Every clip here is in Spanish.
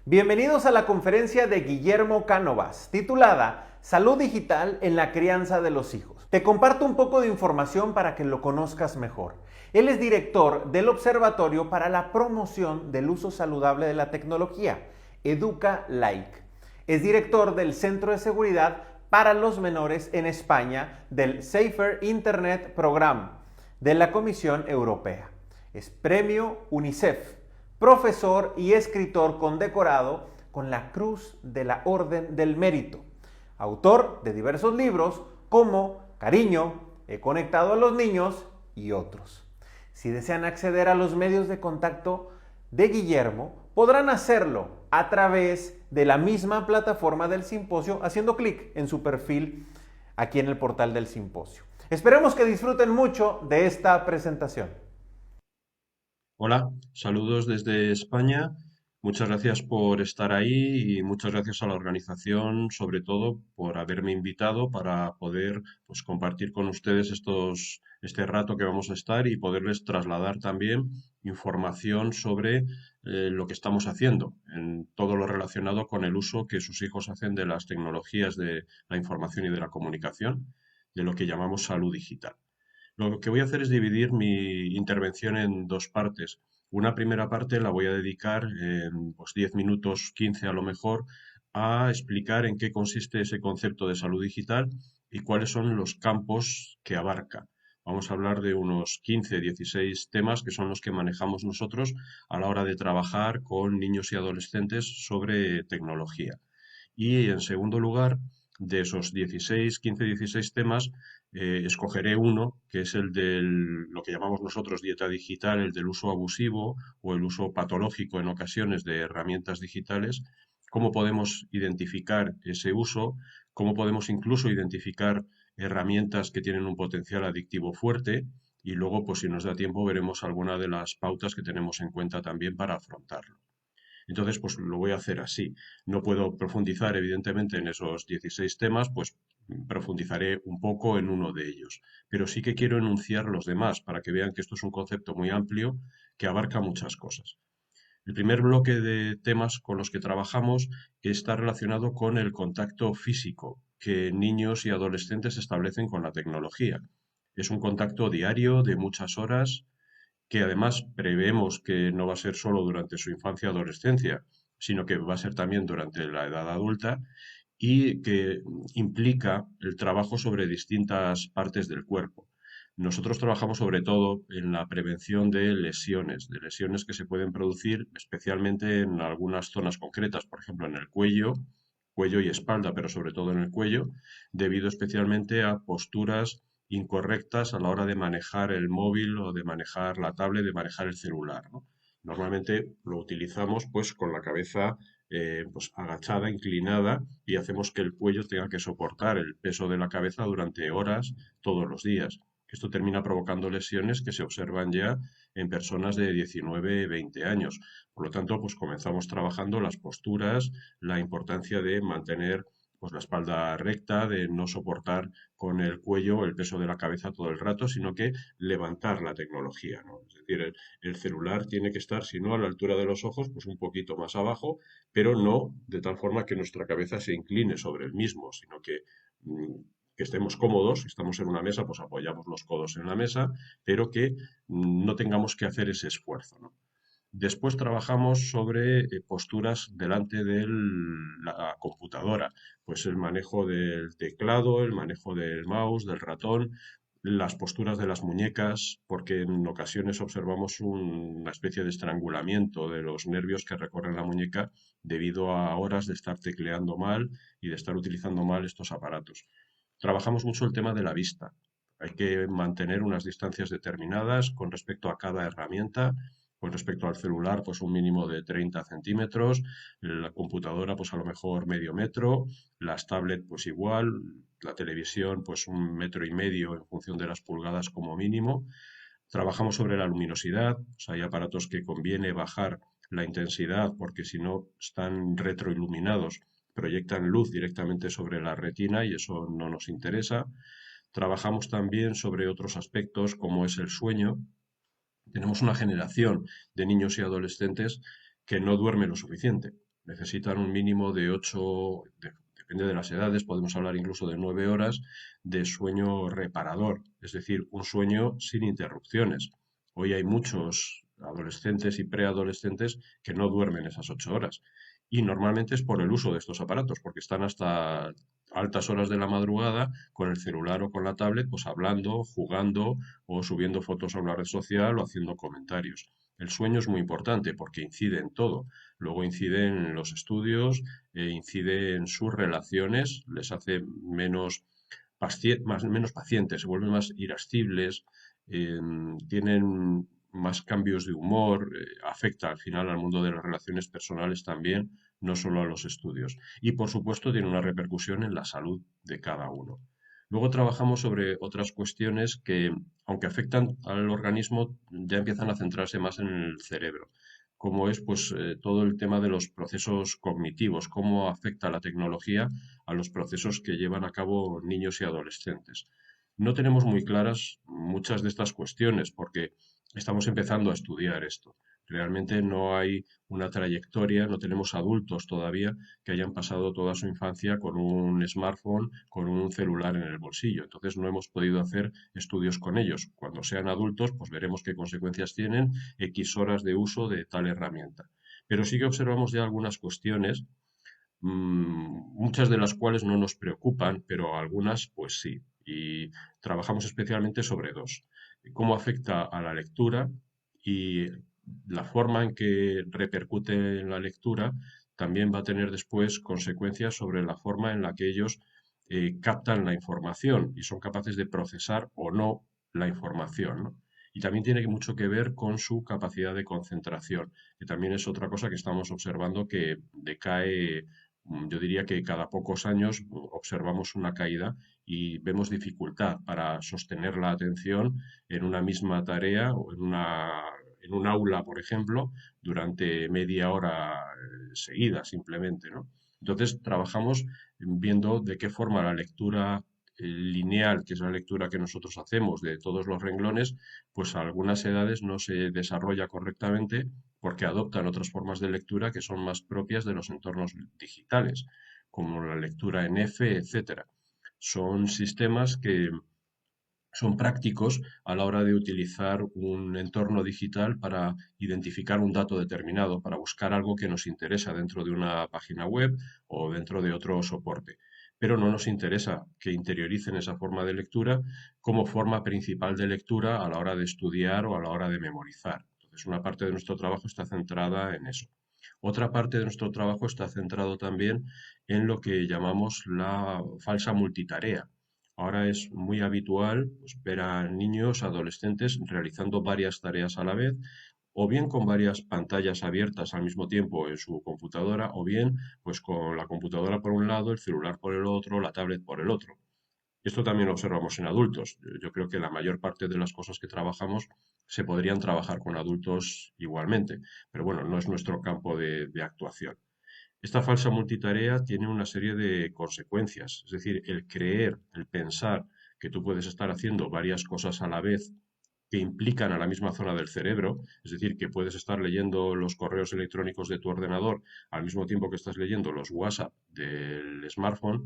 Bienvenidos a la conferencia de Guillermo Cánovas, titulada Salud Digital en la Crianza de los Hijos. Te comparto un poco de información para que lo conozcas mejor. Él es director del Observatorio para la Promoción del Uso Saludable de la Tecnología, Educa Like. Es director del Centro de Seguridad para los Menores en España del Safer Internet Program de la Comisión Europea. Es premio UNICEF, profesor y escritor condecorado con la Cruz de la Orden del Mérito, autor de diversos libros como Cariño, He conectado a los niños y otros. Si desean acceder a los medios de contacto de Guillermo, podrán hacerlo a través de la misma plataforma del simposio, haciendo clic en su perfil aquí en el portal del simposio. Esperemos que disfruten mucho de esta presentación. Hola, saludos desde España. Muchas gracias por estar ahí y muchas gracias a la organización, sobre todo, por haberme invitado para poder pues, compartir con ustedes este rato que vamos a estar y poderles trasladar también información sobre lo que estamos haciendo en todo lo relacionado con el uso que sus hijos hacen de las tecnologías de la información y de la comunicación, de lo que llamamos salud digital. Lo que voy a hacer es dividir mi intervención en dos partes. Una primera parte la voy a dedicar en pues, 10 minutos, 15 a lo mejor, a explicar en qué consiste ese concepto de salud digital y cuáles son los campos que abarca. Vamos a hablar de unos 15, 16 temas que son los que manejamos nosotros a la hora de trabajar con niños y adolescentes sobre tecnología. Y en segundo lugar, de esos 16, 15, 16 temas, escogeré uno, que es el de lo que llamamos nosotros dieta digital, el del uso abusivo o el uso patológico en ocasiones de herramientas digitales, cómo podemos identificar ese uso, cómo podemos incluso identificar herramientas que tienen un potencial adictivo fuerte y luego, pues si nos da tiempo, veremos alguna de las pautas que tenemos en cuenta también para afrontarlo. Entonces, pues lo voy a hacer así. No puedo profundizar, evidentemente, en esos 16 temas, pues profundizaré un poco en uno de ellos. Pero sí que quiero enunciar los demás para que vean que esto es un concepto muy amplio que abarca muchas cosas. El primer bloque de temas con los que trabajamos está relacionado con el contacto físico que niños y adolescentes establecen con la tecnología. Es un contacto diario de muchas horas que además preveemos que no va a ser solo durante su infancia y adolescencia, sino que va a ser también durante la edad adulta y que implica el trabajo sobre distintas partes del cuerpo. Nosotros trabajamos sobre todo en la prevención de lesiones que se pueden producir especialmente en algunas zonas concretas, por ejemplo en el cuello, cuello y espalda, pero sobre todo en el cuello, debido especialmente a posturas incorrectas a la hora de manejar el móvil o de manejar la tablet, de manejar el celular, ¿no? Normalmente lo utilizamos pues con la cabeza pues agachada, inclinada y hacemos que el cuello tenga que soportar el peso de la cabeza durante horas todos los días. Esto termina provocando lesiones que se observan ya en personas de 19, 20 años. Por lo tanto, pues comenzamos trabajando las posturas, la importancia de mantener pues la espalda recta, de no soportar con el cuello el peso de la cabeza todo el rato, sino que levantar la tecnología, ¿no? Es decir, el celular tiene que estar, si no a la altura de los ojos, pues un poquito más abajo, pero no de tal forma que nuestra cabeza se incline sobre el mismo, sino que estemos cómodos, si estamos en una mesa, pues apoyamos los codos en la mesa, pero que no tengamos que hacer ese esfuerzo, ¿no? Después trabajamos sobre posturas delante de la computadora, pues el manejo del teclado, el manejo del mouse, del ratón, las posturas de las muñecas, porque en ocasiones observamos una especie de estrangulamiento de los nervios que recorren la muñeca debido a horas de estar tecleando mal y de estar utilizando mal estos aparatos. Trabajamos mucho el tema de la vista. Hay que mantener unas distancias determinadas con respecto a cada herramienta. Con respecto al celular, pues un mínimo de 30 centímetros, la computadora, pues a lo mejor medio metro, las tablets, pues igual, la televisión, pues un metro y medio en función de las pulgadas como mínimo. Trabajamos sobre la luminosidad, o sea, hay aparatos que conviene bajar la intensidad porque si no están retroiluminados, proyectan luz directamente sobre la retina y eso no nos interesa. Trabajamos también sobre otros aspectos como es el sueño, Tenemos una generación de niños y adolescentes que no duerme lo suficiente. Necesitan un mínimo de 8, depende de las edades, podemos hablar incluso de 9 horas de sueño reparador, es decir, un sueño sin interrupciones. Hoy hay muchos adolescentes y preadolescentes que no duermen esas 8 horas. Y normalmente es por el uso de estos aparatos, porque están hasta altas horas de la madrugada con el celular o con la tablet, pues hablando, jugando o subiendo fotos a una red social o haciendo comentarios. El sueño es muy importante porque incide en todo. Luego incide en los estudios, incide en sus relaciones, les hace menos pacientes, se vuelven más irascibles, tienen más cambios de humor, afecta al final al mundo de las relaciones personales también, no solo a los estudios. Y por supuesto tiene una repercusión en la salud de cada uno. Luego trabajamos sobre otras cuestiones que, aunque afectan al organismo, ya empiezan a centrarse más en el cerebro, como es pues todo el tema de los procesos cognitivos, cómo afecta la tecnología a los procesos que llevan a cabo niños y adolescentes. No tenemos muy claras muchas de estas cuestiones porque estamos empezando a estudiar esto. Realmente no hay una trayectoria, no tenemos adultos todavía que hayan pasado toda su infancia con un smartphone, con un celular en el bolsillo. Entonces no hemos podido hacer estudios con ellos. Cuando sean adultos, pues veremos qué consecuencias tienen X horas de uso de tal herramienta. Pero sí que observamos ya algunas cuestiones, muchas de las cuales no nos preocupan, pero algunas pues sí. Y trabajamos especialmente sobre dos. Cómo afecta a la lectura y la forma en que repercute en la lectura también va a tener después consecuencias sobre la forma en la que ellos captan la información y son capaces de procesar o no la información, ¿no? Y también tiene mucho que ver con su capacidad de concentración, que también es otra cosa que estamos observando que decae. Yo diría que cada pocos años observamos una caída y vemos dificultad para sostener la atención en una misma tarea o en un aula, por ejemplo, durante media hora seguida simplemente, ¿no? Entonces trabajamos viendo de qué forma la lectura lineal, que es la lectura que nosotros hacemos de todos los renglones, pues a algunas edades no se desarrolla correctamente porque adoptan otras formas de lectura que son más propias de los entornos digitales, como la lectura en F, etcétera. Son sistemas que son prácticos a la hora de utilizar un entorno digital para identificar un dato determinado, para buscar algo que nos interesa dentro de una página web o dentro de otro soporte. Pero no nos interesa que interioricen esa forma de lectura como forma principal de lectura a la hora de estudiar o a la hora de memorizar. Entonces, una parte de nuestro trabajo está centrada en eso. Otra parte de nuestro trabajo está centrado también en lo que llamamos la falsa multitarea. Ahora es muy habitual pues, ver a niños, adolescentes realizando varias tareas a la vez, o bien con varias pantallas abiertas al mismo tiempo en su computadora, o bien pues con la computadora por un lado, el celular por el otro, la tablet por el otro. Esto también lo observamos en adultos. Yo creo que la mayor parte de las cosas que trabajamos se podrían trabajar con adultos igualmente, pero bueno, no es nuestro campo de actuación. Esta falsa multitarea tiene una serie de consecuencias, es decir, el creer, el pensar que tú puedes estar haciendo varias cosas a la vez que implican a la misma zona del cerebro, es decir, que puedes estar leyendo los correos electrónicos de tu ordenador al mismo tiempo que estás leyendo los WhatsApp del smartphone,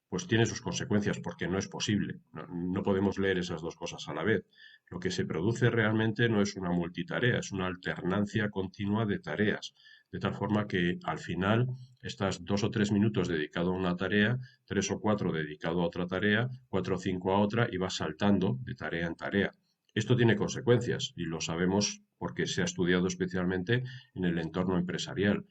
pues tiene sus consecuencias porque no es posible. No podemos leer esas dos cosas a la vez. Lo que se produce realmente no es una multitarea, es una alternancia continua de tareas, de tal forma que al final estás 2 o 3 minutos dedicado a una tarea, 3 o 4 dedicado a otra tarea, 4 o 5 a otra y vas saltando de tarea en tarea. Esto tiene consecuencias y lo sabemos porque se ha estudiado especialmente en el entorno empresarial.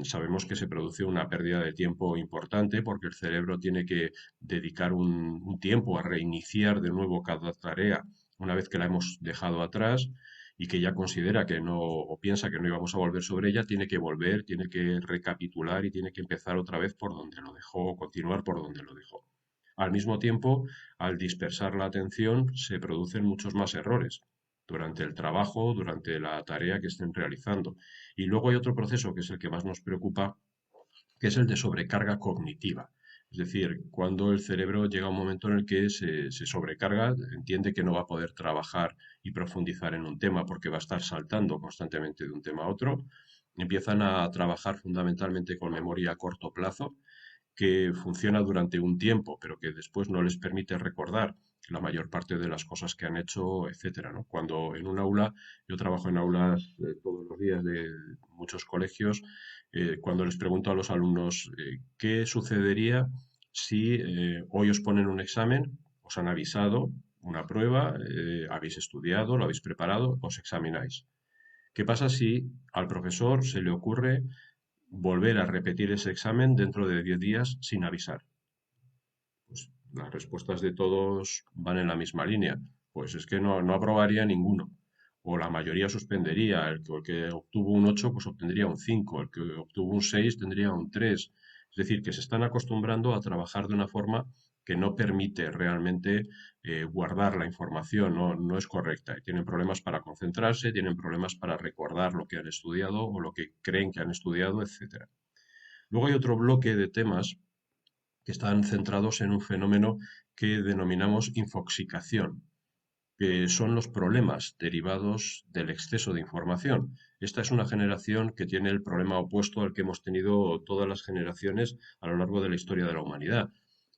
Sabemos que se produce una pérdida de tiempo importante porque el cerebro tiene que dedicar un tiempo a reiniciar de nuevo cada tarea una vez que la hemos dejado atrás y que ya considera que no o piensa que no íbamos a volver sobre ella, tiene que volver, tiene que recapitular y tiene que empezar otra vez por donde lo dejó o continuar por donde lo dejó. Al mismo tiempo, al dispersar la atención, se producen muchos más errores durante el trabajo, durante la tarea que estén realizando. Y luego hay otro proceso que es el que más nos preocupa, que es el de sobrecarga cognitiva. Es decir, cuando el cerebro llega a un momento en el que se sobrecarga, entiende que no va a poder trabajar y profundizar en un tema porque va a estar saltando constantemente de un tema a otro, empiezan a trabajar fundamentalmente con memoria a corto plazo, que funciona durante un tiempo, pero que después no les permite recordar la mayor parte de las cosas que han hecho, etcétera, ¿no? Cuando en un aula, yo trabajo en aulas todos los días de muchos colegios, cuando les pregunto a los alumnos qué sucedería si hoy os ponen un examen, os han avisado, una prueba, habéis estudiado, lo habéis preparado, os examináis. ¿Qué pasa si al profesor se le ocurre volver a repetir ese examen dentro de 10 días sin avisar? Pues las respuestas de todos van en la misma línea. Pues es que no aprobaría ninguno. O la mayoría suspendería. El que obtuvo un 8 pues obtendría un 5. El que obtuvo un 6 tendría un 3. Es decir, que se están acostumbrando a trabajar de una forma que no permite realmente guardar la información, no es correcta. Y tienen problemas para concentrarse, tienen problemas para recordar lo que han estudiado o lo que creen que han estudiado, etcétera. Luego hay otro bloque de temas que están centrados en un fenómeno que denominamos infoxicación, que son los problemas derivados del exceso de información. Esta es una generación que tiene el problema opuesto al que hemos tenido todas las generaciones a lo largo de la historia de la humanidad.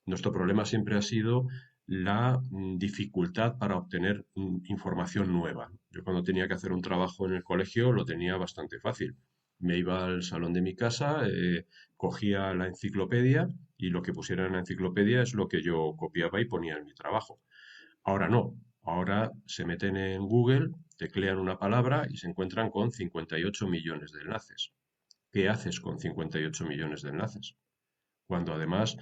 Nuestro problema siempre ha sido la dificultad para obtener información nueva. Yo cuando tenía que hacer un trabajo en el colegio lo tenía bastante fácil. Me iba al salón de mi casa, cogía la enciclopedia y lo que pusiera en la enciclopedia es lo que yo copiaba y ponía en mi trabajo. Ahora no, ahora se meten en Google, teclean una palabra y se encuentran con 58 millones de enlaces. ¿Qué haces con 58 millones de enlaces? Cuando además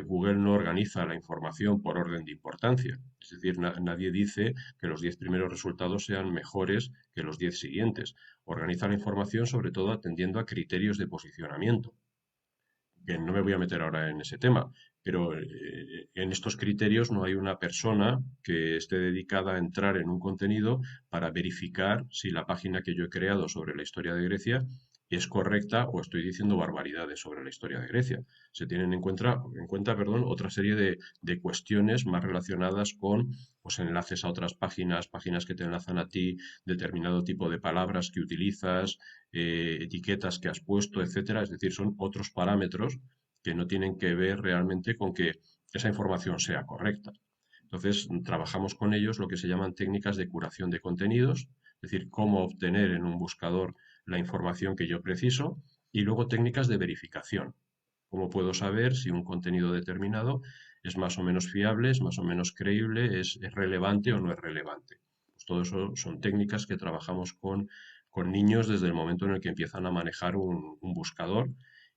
Google no organiza la información por orden de importancia. Es decir, nadie dice que los 10 primeros resultados sean mejores que los 10 siguientes. Organiza la información sobre todo atendiendo a criterios de posicionamiento, que no me voy a meter ahora en ese tema, pero en estos criterios no hay una persona que esté dedicada a entrar en un contenido para verificar si la página que yo he creado sobre la historia de Grecia es correcta o estoy diciendo barbaridades sobre la historia de Grecia. Se tienen en cuenta, perdón, otra serie de cuestiones más relacionadas con pues, enlaces a otras páginas, páginas que te enlazan a ti, determinado tipo de palabras que utilizas, etiquetas que has puesto, etcétera. Es decir, son otros parámetros que no tienen que ver realmente con que esa información sea correcta. Entonces, trabajamos con ellos lo que se llaman técnicas de curación de contenidos, es decir, cómo obtener en un buscador la información que yo preciso, y luego técnicas de verificación. ¿Cómo puedo saber si un contenido determinado es más o menos fiable, es más o menos creíble, es relevante o no es relevante? Pues todo eso son técnicas que trabajamos con niños desde el momento en el que empiezan a manejar un buscador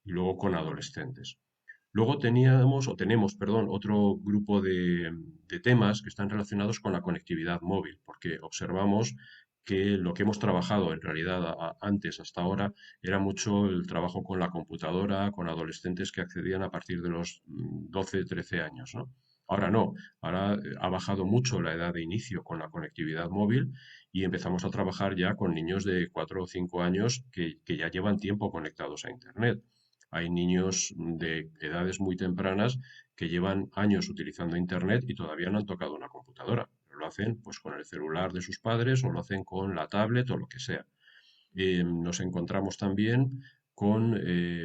y luego con adolescentes. Luego teníamos, o tenemos, perdón, otro grupo de temas que están relacionados con la conectividad móvil, porque observamos que lo que hemos trabajado en realidad antes, hasta ahora, era mucho el trabajo con la computadora, con adolescentes que accedían a partir de los 12, 13 años, ¿no? Ahora no, ahora ha bajado mucho la edad de inicio con la conectividad móvil y empezamos a trabajar ya con niños de 4 o 5 años que ya llevan tiempo conectados a Internet. Hay niños de edades muy tempranas que llevan años utilizando Internet y todavía no han tocado una computadora. Lo hacen pues con el celular de sus padres o lo hacen con la tablet o lo que sea. Nos encontramos también con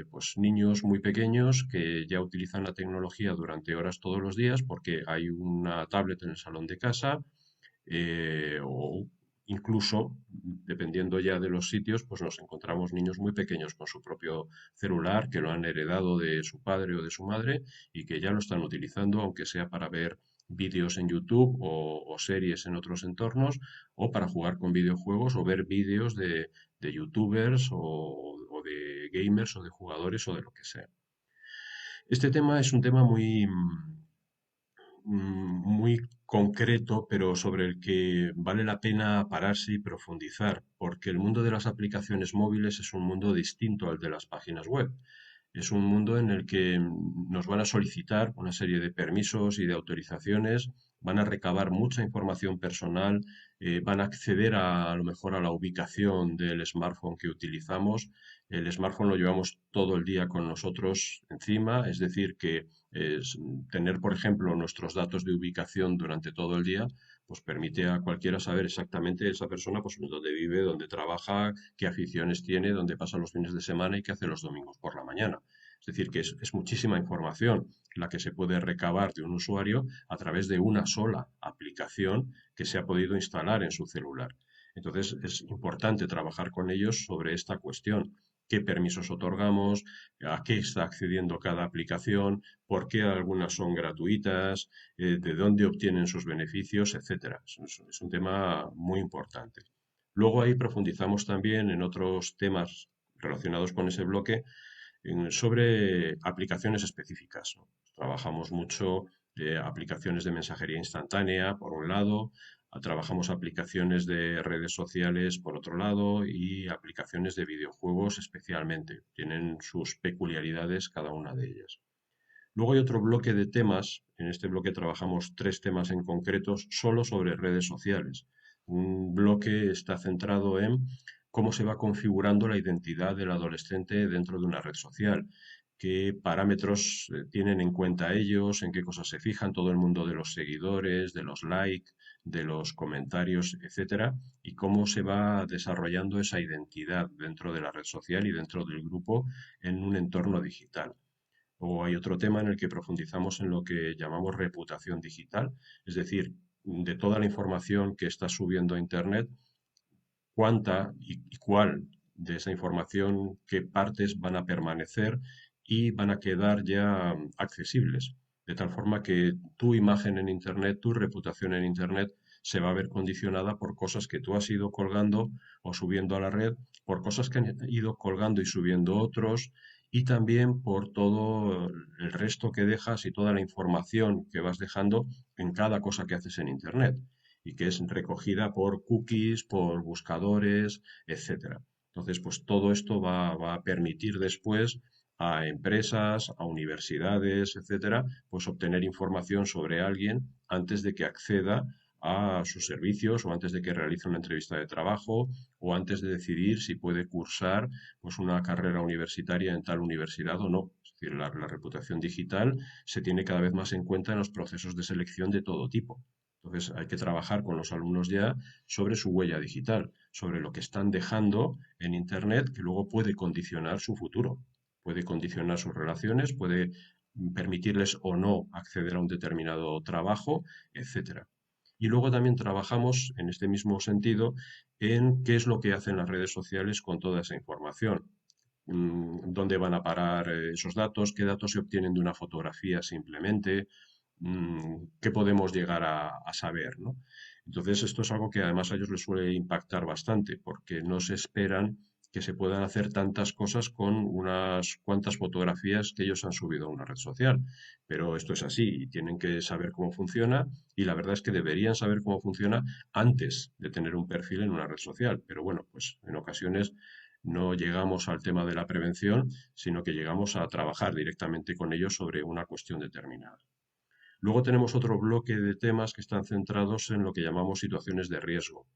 pues niños muy pequeños que ya utilizan la tecnología durante horas todos los días porque hay una tablet en el salón de casa, o incluso, dependiendo ya de los sitios, pues nos encontramos niños muy pequeños con su propio celular que lo han heredado de su padre o de su madre y que ya lo están utilizando, aunque sea para ver vídeos en YouTube o series en otros entornos, o para jugar con videojuegos o ver vídeos de youtubers o de gamers o de jugadores o de lo que sea. Este tema es un tema muy concreto, pero sobre el que vale la pena pararse y profundizar, porque el mundo de las aplicaciones móviles es un mundo distinto al de las páginas web. Es un mundo en el que nos van a solicitar una serie de permisos y de autorizaciones, van a recabar mucha información personal, van a acceder a lo mejor a la ubicación del smartphone que utilizamos. El smartphone lo llevamos todo el día con nosotros encima, es decir, que Tener, por ejemplo, nuestros datos de ubicación durante todo el día, pues permite a cualquiera saber exactamente esa persona, pues dónde vive, dónde trabaja, qué aficiones tiene, dónde pasa los fines de semana y qué hace los domingos por la mañana. Es decir, que es muchísima información la que se puede recabar de un usuario a través de una sola aplicación que se ha podido instalar en su celular. Entonces, es importante trabajar con ellos sobre esta cuestión. ¿Qué permisos otorgamos? ¿A qué está accediendo cada aplicación? ¿Por qué algunas son gratuitas? ¿De dónde obtienen sus beneficios? Etcétera. Es un tema muy importante. Luego ahí profundizamos también en otros temas relacionados con ese bloque sobre aplicaciones específicas, ¿no? Trabajamos mucho aplicaciones de mensajería instantánea, por un lado, trabajamos aplicaciones de redes sociales, por otro lado, y aplicaciones de videojuegos especialmente. Tienen sus peculiaridades cada una de ellas. Luego hay otro bloque de temas. En este bloque trabajamos tres temas en concretos solo sobre redes sociales. Un bloque está centrado en cómo se va configurando la identidad del adolescente dentro de una red social, qué parámetros tienen en cuenta ellos, en qué cosas se fijan, todo el mundo de los seguidores, de los likes, de los comentarios, etcétera, y cómo se va desarrollando esa identidad dentro de la red social y dentro del grupo en un entorno digital. O hay otro tema en el que profundizamos en lo que llamamos reputación digital, es decir, de toda la información que está subiendo a Internet, cuánta y cuál de esa información, qué partes van a permanecer y van a quedar ya accesibles. De tal forma que tu imagen en Internet, tu reputación en Internet, se va a ver condicionada por cosas que tú has ido colgando o subiendo a la red, por cosas que han ido colgando y subiendo otros, y también por todo el resto que dejas y toda la información que vas dejando en cada cosa que haces en Internet y que es recogida por cookies, por buscadores, etcétera. Entonces, pues todo esto va a permitir después a empresas, a universidades, etcétera, pues obtener información sobre alguien antes de que acceda a sus servicios o antes de que realice una entrevista de trabajo o antes de decidir si puede cursar pues una carrera universitaria en tal universidad o no. Es decir, la reputación digital se tiene cada vez más en cuenta en los procesos de selección de todo tipo. Entonces hay que trabajar con los alumnos ya sobre su huella digital, sobre lo que están dejando en Internet que luego puede condicionar su futuro, puede condicionar sus relaciones, puede permitirles o no acceder a un determinado trabajo, etcétera. Y luego también trabajamos en este mismo sentido en qué es lo que hacen las redes sociales con toda esa información. Dónde van a parar esos datos, qué datos se obtienen de una fotografía simplemente, qué podemos llegar a saber, ¿no? Entonces, esto es algo que además a ellos les suele impactar bastante, porque no se esperan que se puedan hacer tantas cosas con unas cuantas fotografías que ellos han subido a una red social. Pero esto es así y tienen que saber cómo funciona y la verdad es que deberían saber cómo funciona antes de tener un perfil en una red social. Pero bueno, pues en ocasiones no llegamos al tema de la prevención, sino que llegamos a trabajar directamente con ellos sobre una cuestión determinada. Luego tenemos otro bloque de temas que están centrados en lo que llamamos situaciones de riesgo.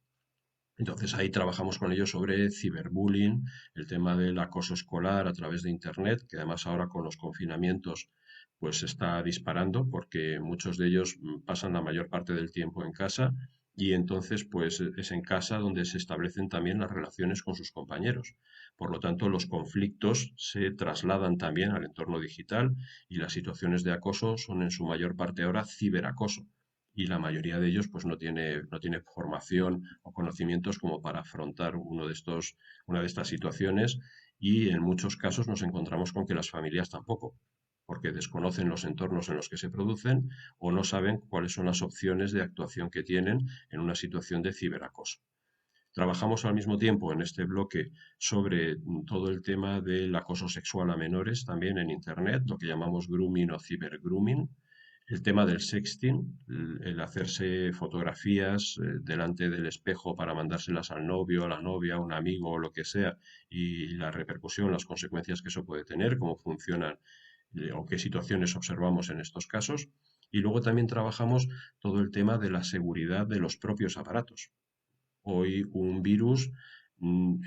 Entonces ahí trabajamos con ellos sobre ciberbullying, el tema del acoso escolar a través de Internet, que además ahora con los confinamientos pues se está disparando porque muchos de ellos pasan la mayor parte del tiempo en casa y entonces pues es en casa donde se establecen también las relaciones con sus compañeros. Por lo tanto, los conflictos se trasladan también al entorno digital y las situaciones de acoso son en su mayor parte ahora ciberacoso y la mayoría de ellos pues no tiene formación o conocimientos como para afrontar una de estas situaciones y en muchos casos nos encontramos con que las familias tampoco, porque desconocen los entornos en los que se producen o no saben cuáles son las opciones de actuación que tienen en una situación de ciberacoso. Trabajamos al mismo tiempo en este bloque sobre todo el tema del acoso sexual a menores también en Internet, lo que llamamos grooming o cibergrooming, el tema del sexting, el hacerse fotografías delante del espejo para mandárselas al novio, a la novia, a un amigo o lo que sea, y la repercusión, las consecuencias que eso puede tener, cómo funcionan o qué situaciones observamos en estos casos. Y luego también trabajamos todo el tema de la seguridad de los propios aparatos. Hoy un virus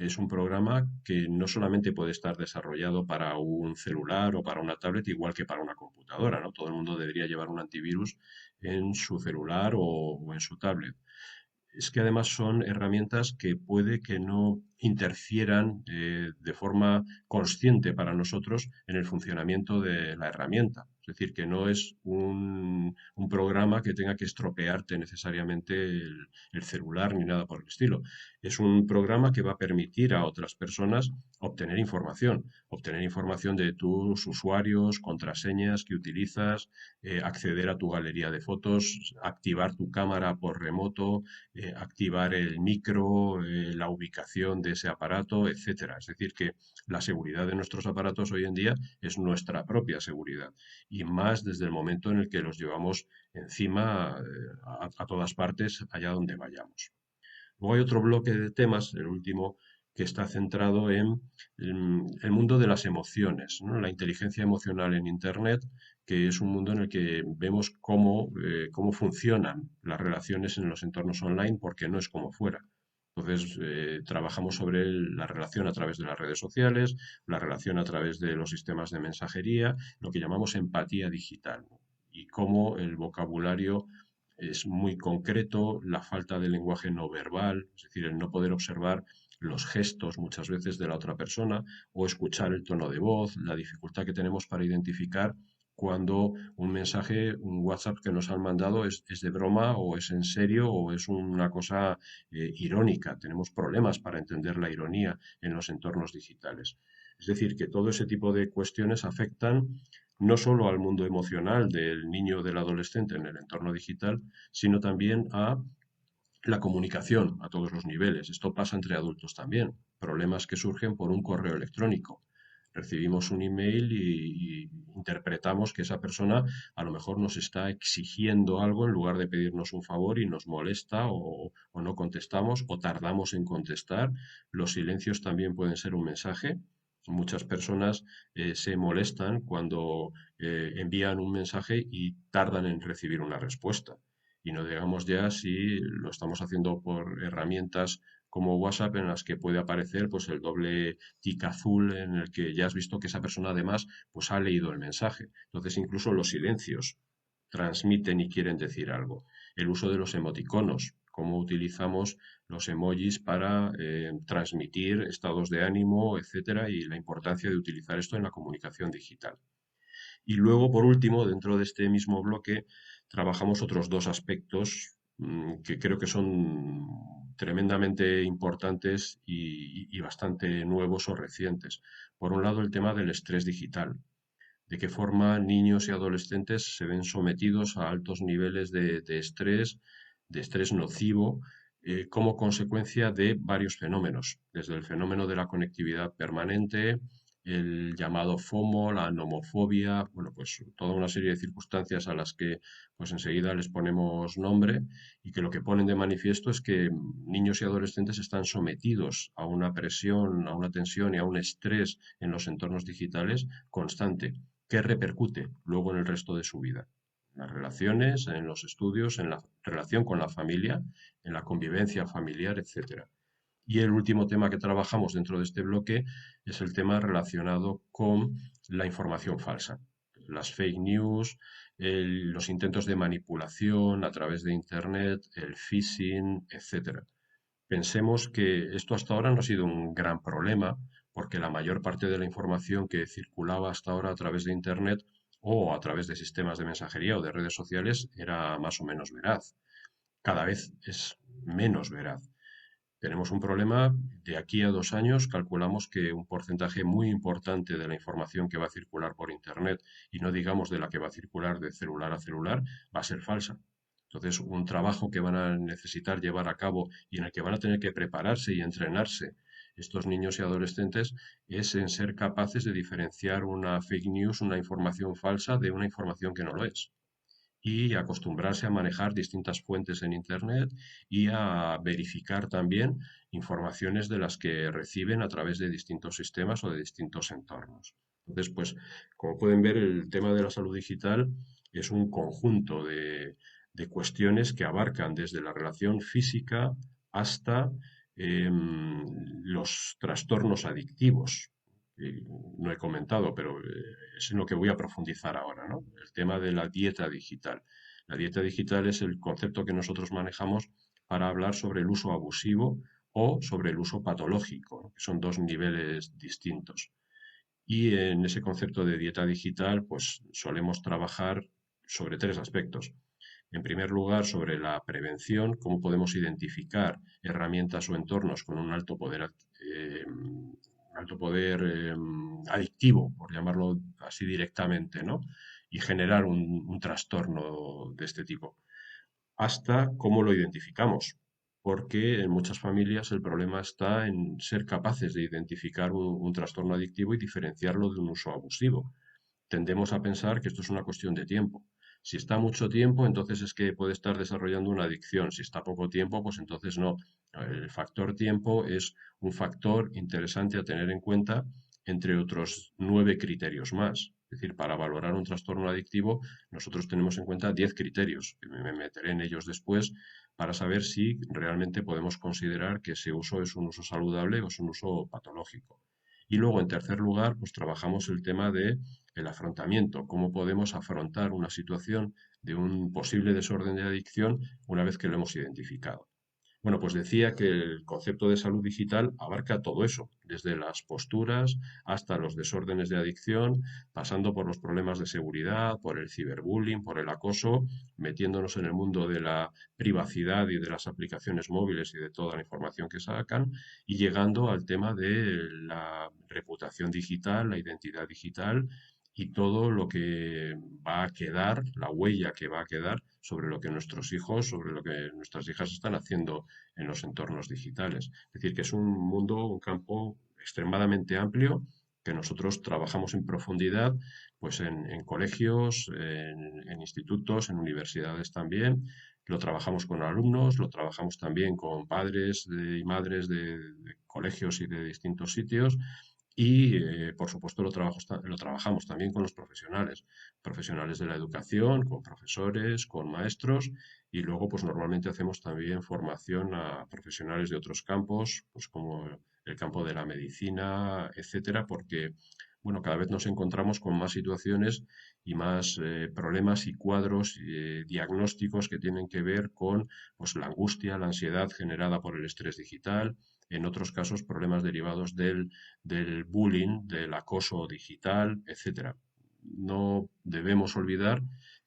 es un programa que no solamente puede estar desarrollado para un celular o para una tablet, igual que para una computadora, ¿no? Todo el mundo debería llevar un antivirus en su celular o en su tablet. Es que además son herramientas que puede que no interfieran de forma consciente para nosotros en el funcionamiento de la herramienta. Es decir, que no es un programa que tenga que estropearte necesariamente el celular ni nada por el estilo. Es un programa que va a permitir a otras personas obtener información de tus usuarios, contraseñas que utilizas, acceder a tu galería de fotos, activar tu cámara por remoto, activar el micro, la ubicación de ese aparato, etcétera. Es decir, que la seguridad de nuestros aparatos hoy en día es nuestra propia seguridad y más desde el momento en el que los llevamos encima a todas partes, allá donde vayamos. Luego hay otro bloque de temas, el último, que está centrado en el mundo de las emociones, ¿no? La inteligencia emocional en Internet, que es un mundo en el que vemos cómo funcionan las relaciones en los entornos online, porque no es como fuera. Entonces, trabajamos sobre la relación a través de las redes sociales, la relación a través de los sistemas de mensajería, lo que llamamos empatía digital, ¿no? Y cómo el vocabulario es muy concreto, la falta de lenguaje no verbal, es decir, el no poder observar los gestos muchas veces de la otra persona o escuchar el tono de voz, la dificultad que tenemos para identificar cuando un mensaje, un WhatsApp que nos han mandado es de broma o es en serio o es una cosa irónica. Tenemos problemas para entender la ironía en los entornos digitales. Es decir, que todo ese tipo de cuestiones afectan no solo al mundo emocional del niño o del adolescente en el entorno digital, sino también a la comunicación a todos los niveles. Esto pasa entre adultos también. Problemas que surgen por un correo electrónico. Recibimos un email y interpretamos que esa persona a lo mejor nos está exigiendo algo en lugar de pedirnos un favor y nos molesta o no contestamos o tardamos en contestar. Los silencios también pueden ser un mensaje. Muchas personas se molestan cuando envían un mensaje y tardan en recibir una respuesta. Y no digamos ya si lo estamos haciendo por herramientas como WhatsApp en las que puede aparecer pues el doble tic azul en el que ya has visto que esa persona además pues ha leído el mensaje. Entonces incluso los silencios transmiten y quieren decir algo. El uso de los emoticonos, cómo utilizamos los emojis para transmitir estados de ánimo, etcétera, y la importancia de utilizar esto en la comunicación digital. Y luego, por último, dentro de este mismo bloque, trabajamos otros dos aspectos que creo que son tremendamente importantes y bastante nuevos o recientes. Por un lado, el tema del estrés digital. De qué forma niños y adolescentes se ven sometidos a altos niveles de estrés nocivo, como consecuencia de varios fenómenos, desde el fenómeno de la conectividad permanente, el llamado FOMO, la nomofobia, bueno, pues toda una serie de circunstancias a las que pues enseguida les ponemos nombre y que lo que ponen de manifiesto es que niños y adolescentes están sometidos a una presión, a una tensión y a un estrés en los entornos digitales constante que repercute luego en el resto de su vida. En las relaciones, en los estudios, en la relación con la familia, en la convivencia familiar, etcétera. Y el último tema que trabajamos dentro de este bloque es el tema relacionado con la información falsa. Las fake news, los intentos de manipulación a través de Internet, el phishing, etcétera. Pensemos que esto hasta ahora no ha sido un gran problema, porque la mayor parte de la información que circulaba hasta ahora a través de Internet o a través de sistemas de mensajería o de redes sociales era más o menos veraz. Cada vez es menos veraz. Tenemos un problema de aquí a 2 años, calculamos que un porcentaje muy importante de la información que va a circular por Internet, y no digamos de la que va a circular de celular a celular, va a ser falsa. Entonces, un trabajo que van a necesitar llevar a cabo y en el que van a tener que prepararse y entrenarse estos niños y adolescentes es en ser capaces de diferenciar una fake news, una información falsa, de una información que no lo es y acostumbrarse a manejar distintas fuentes en Internet y a verificar también informaciones de las que reciben a través de distintos sistemas o de distintos entornos. Entonces, pues, como pueden ver, el tema de la salud digital es un conjunto de cuestiones que abarcan desde la relación física hasta los trastornos adictivos. No he comentado, pero es en lo que voy a profundizar ahora, ¿no? El tema de la dieta digital. La dieta digital es el concepto que nosotros manejamos para hablar sobre el uso abusivo o sobre el uso patológico, ¿no? Que son dos niveles distintos. Y en ese concepto de dieta digital, pues solemos trabajar sobre tres aspectos. En primer lugar, sobre la prevención, cómo podemos identificar herramientas o entornos con un alto poder adictivo, por llamarlo así directamente, ¿no? Y generar un trastorno de este tipo. Hasta cómo lo identificamos, porque en muchas familias el problema está en ser capaces de identificar un trastorno adictivo y diferenciarlo de un uso abusivo. Tendemos a pensar que esto es una cuestión de tiempo. Si está mucho tiempo, entonces es que puede estar desarrollando una adicción. Si está poco tiempo, pues entonces no. El factor tiempo es un factor interesante a tener en cuenta entre otros 9 criterios más. Es decir, para valorar un trastorno adictivo, nosotros tenemos en cuenta 10 criterios, que me meteré en ellos después, para saber si realmente podemos considerar que ese uso es un uso saludable o es un uso patológico. Y luego, en tercer lugar, pues trabajamos el tema de el afrontamiento, cómo podemos afrontar una situación de un posible desorden de adicción una vez que lo hemos identificado. Bueno, pues decía que el concepto de salud digital abarca todo eso, desde las posturas hasta los desórdenes de adicción, pasando por los problemas de seguridad, por el ciberbullying, por el acoso, metiéndonos en el mundo de la privacidad y de las aplicaciones móviles y de toda la información que sacan, y llegando al tema de la reputación digital, la identidad digital y todo lo que va a quedar, la huella que va a quedar sobre lo que nuestros hijos, sobre lo que nuestras hijas están haciendo en los entornos digitales. Es decir, que es un mundo, un campo extremadamente amplio que nosotros trabajamos en profundidad, pues en colegios, en institutos, en universidades también. Lo trabajamos con alumnos, lo trabajamos también con padres y madres de colegios y de distintos sitios. Y, por supuesto, lo trabajamos también con los profesionales, profesionales de la educación, con profesores, con maestros, y luego, pues normalmente hacemos también formación a profesionales de otros campos, pues como el campo de la medicina, etcétera, porque, bueno, cada vez nos encontramos con más situaciones y más problemas y cuadros diagnósticos que tienen que ver con, pues, la angustia, la ansiedad generada por el estrés digital, en otros casos problemas derivados del bullying, del acoso digital, etcétera. No debemos olvidar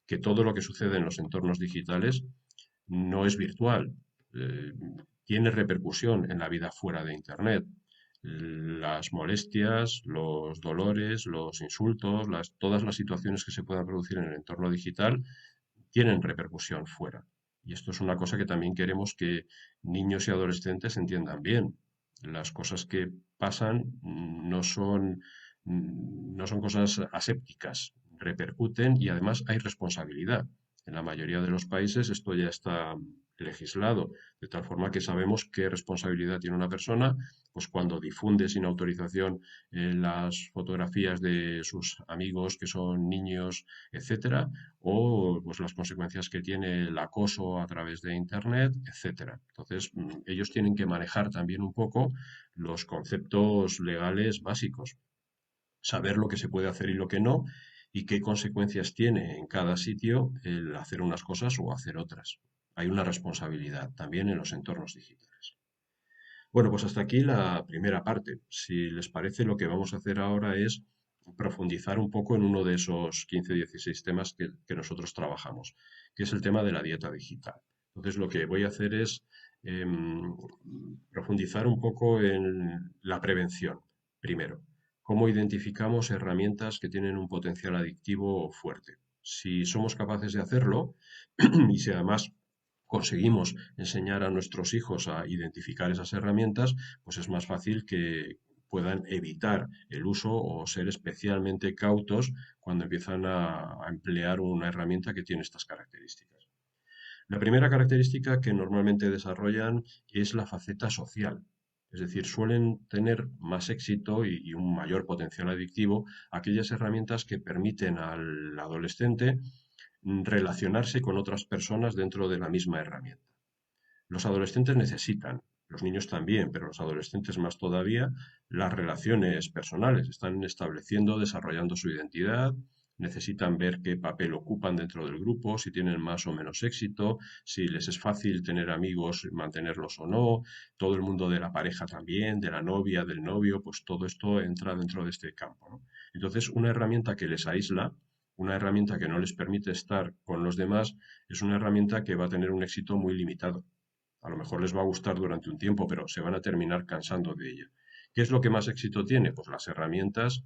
que todo lo que sucede en los entornos digitales no es virtual, eh, tiene repercusión en la vida fuera de Internet. Las molestias, los dolores, los insultos, todas las situaciones que se puedan producir en el entorno digital tienen repercusión fuera. Y esto es una cosa que también queremos que niños y adolescentes entiendan bien. Las cosas que pasan no son cosas asépticas, repercuten y además hay responsabilidad. En la mayoría de los países esto ya está legislado, de tal forma que sabemos qué responsabilidad tiene una persona, pues cuando difunde sin autorización las fotografías de sus amigos que son niños, etcétera, o pues las consecuencias que tiene el acoso a través de Internet, etcétera. Entonces, ellos tienen que manejar también un poco los conceptos legales básicos, saber lo que se puede hacer y lo que no, y qué consecuencias tiene en cada sitio el hacer unas cosas o hacer otras. Hay una responsabilidad también en los entornos digitales. Bueno, pues hasta aquí la primera parte. Si les parece, lo que vamos a hacer ahora es profundizar un poco en uno de esos 15-16 temas que nosotros trabajamos, que es el tema de la dieta digital. Entonces, lo que voy a hacer es profundizar un poco en la prevención, primero. ¿Cómo identificamos herramientas que tienen un potencial adictivo fuerte? Si somos capaces de hacerlo, y si además conseguimos enseñar a nuestros hijos a identificar esas herramientas, pues es más fácil que puedan evitar el uso o ser especialmente cautos cuando empiezan a emplear una herramienta que tiene estas características. La primera característica que normalmente desarrollan es la faceta social. Es decir, suelen tener más éxito y un mayor potencial adictivo aquellas herramientas que permiten al adolescente relacionarse con otras personas dentro de la misma herramienta. Los adolescentes necesitan los niños también, pero los adolescentes más todavía, las relaciones personales. Están estableciendo, desarrollando su identidad, necesitan ver qué papel ocupan dentro del grupo, si tienen más o menos éxito, si les es fácil tener amigos, mantenerlos o no, todo el mundo de la pareja también, de la novia, del novio, pues todo esto entra dentro de este campo, ¿no? Entonces, una herramienta que les aísla, una herramienta que no les permite estar con los demás, es una herramienta que va a tener un éxito muy limitado. A lo mejor les va a gustar durante un tiempo, pero se van a terminar cansando de ella. ¿Qué es lo que más éxito tiene? Pues las herramientas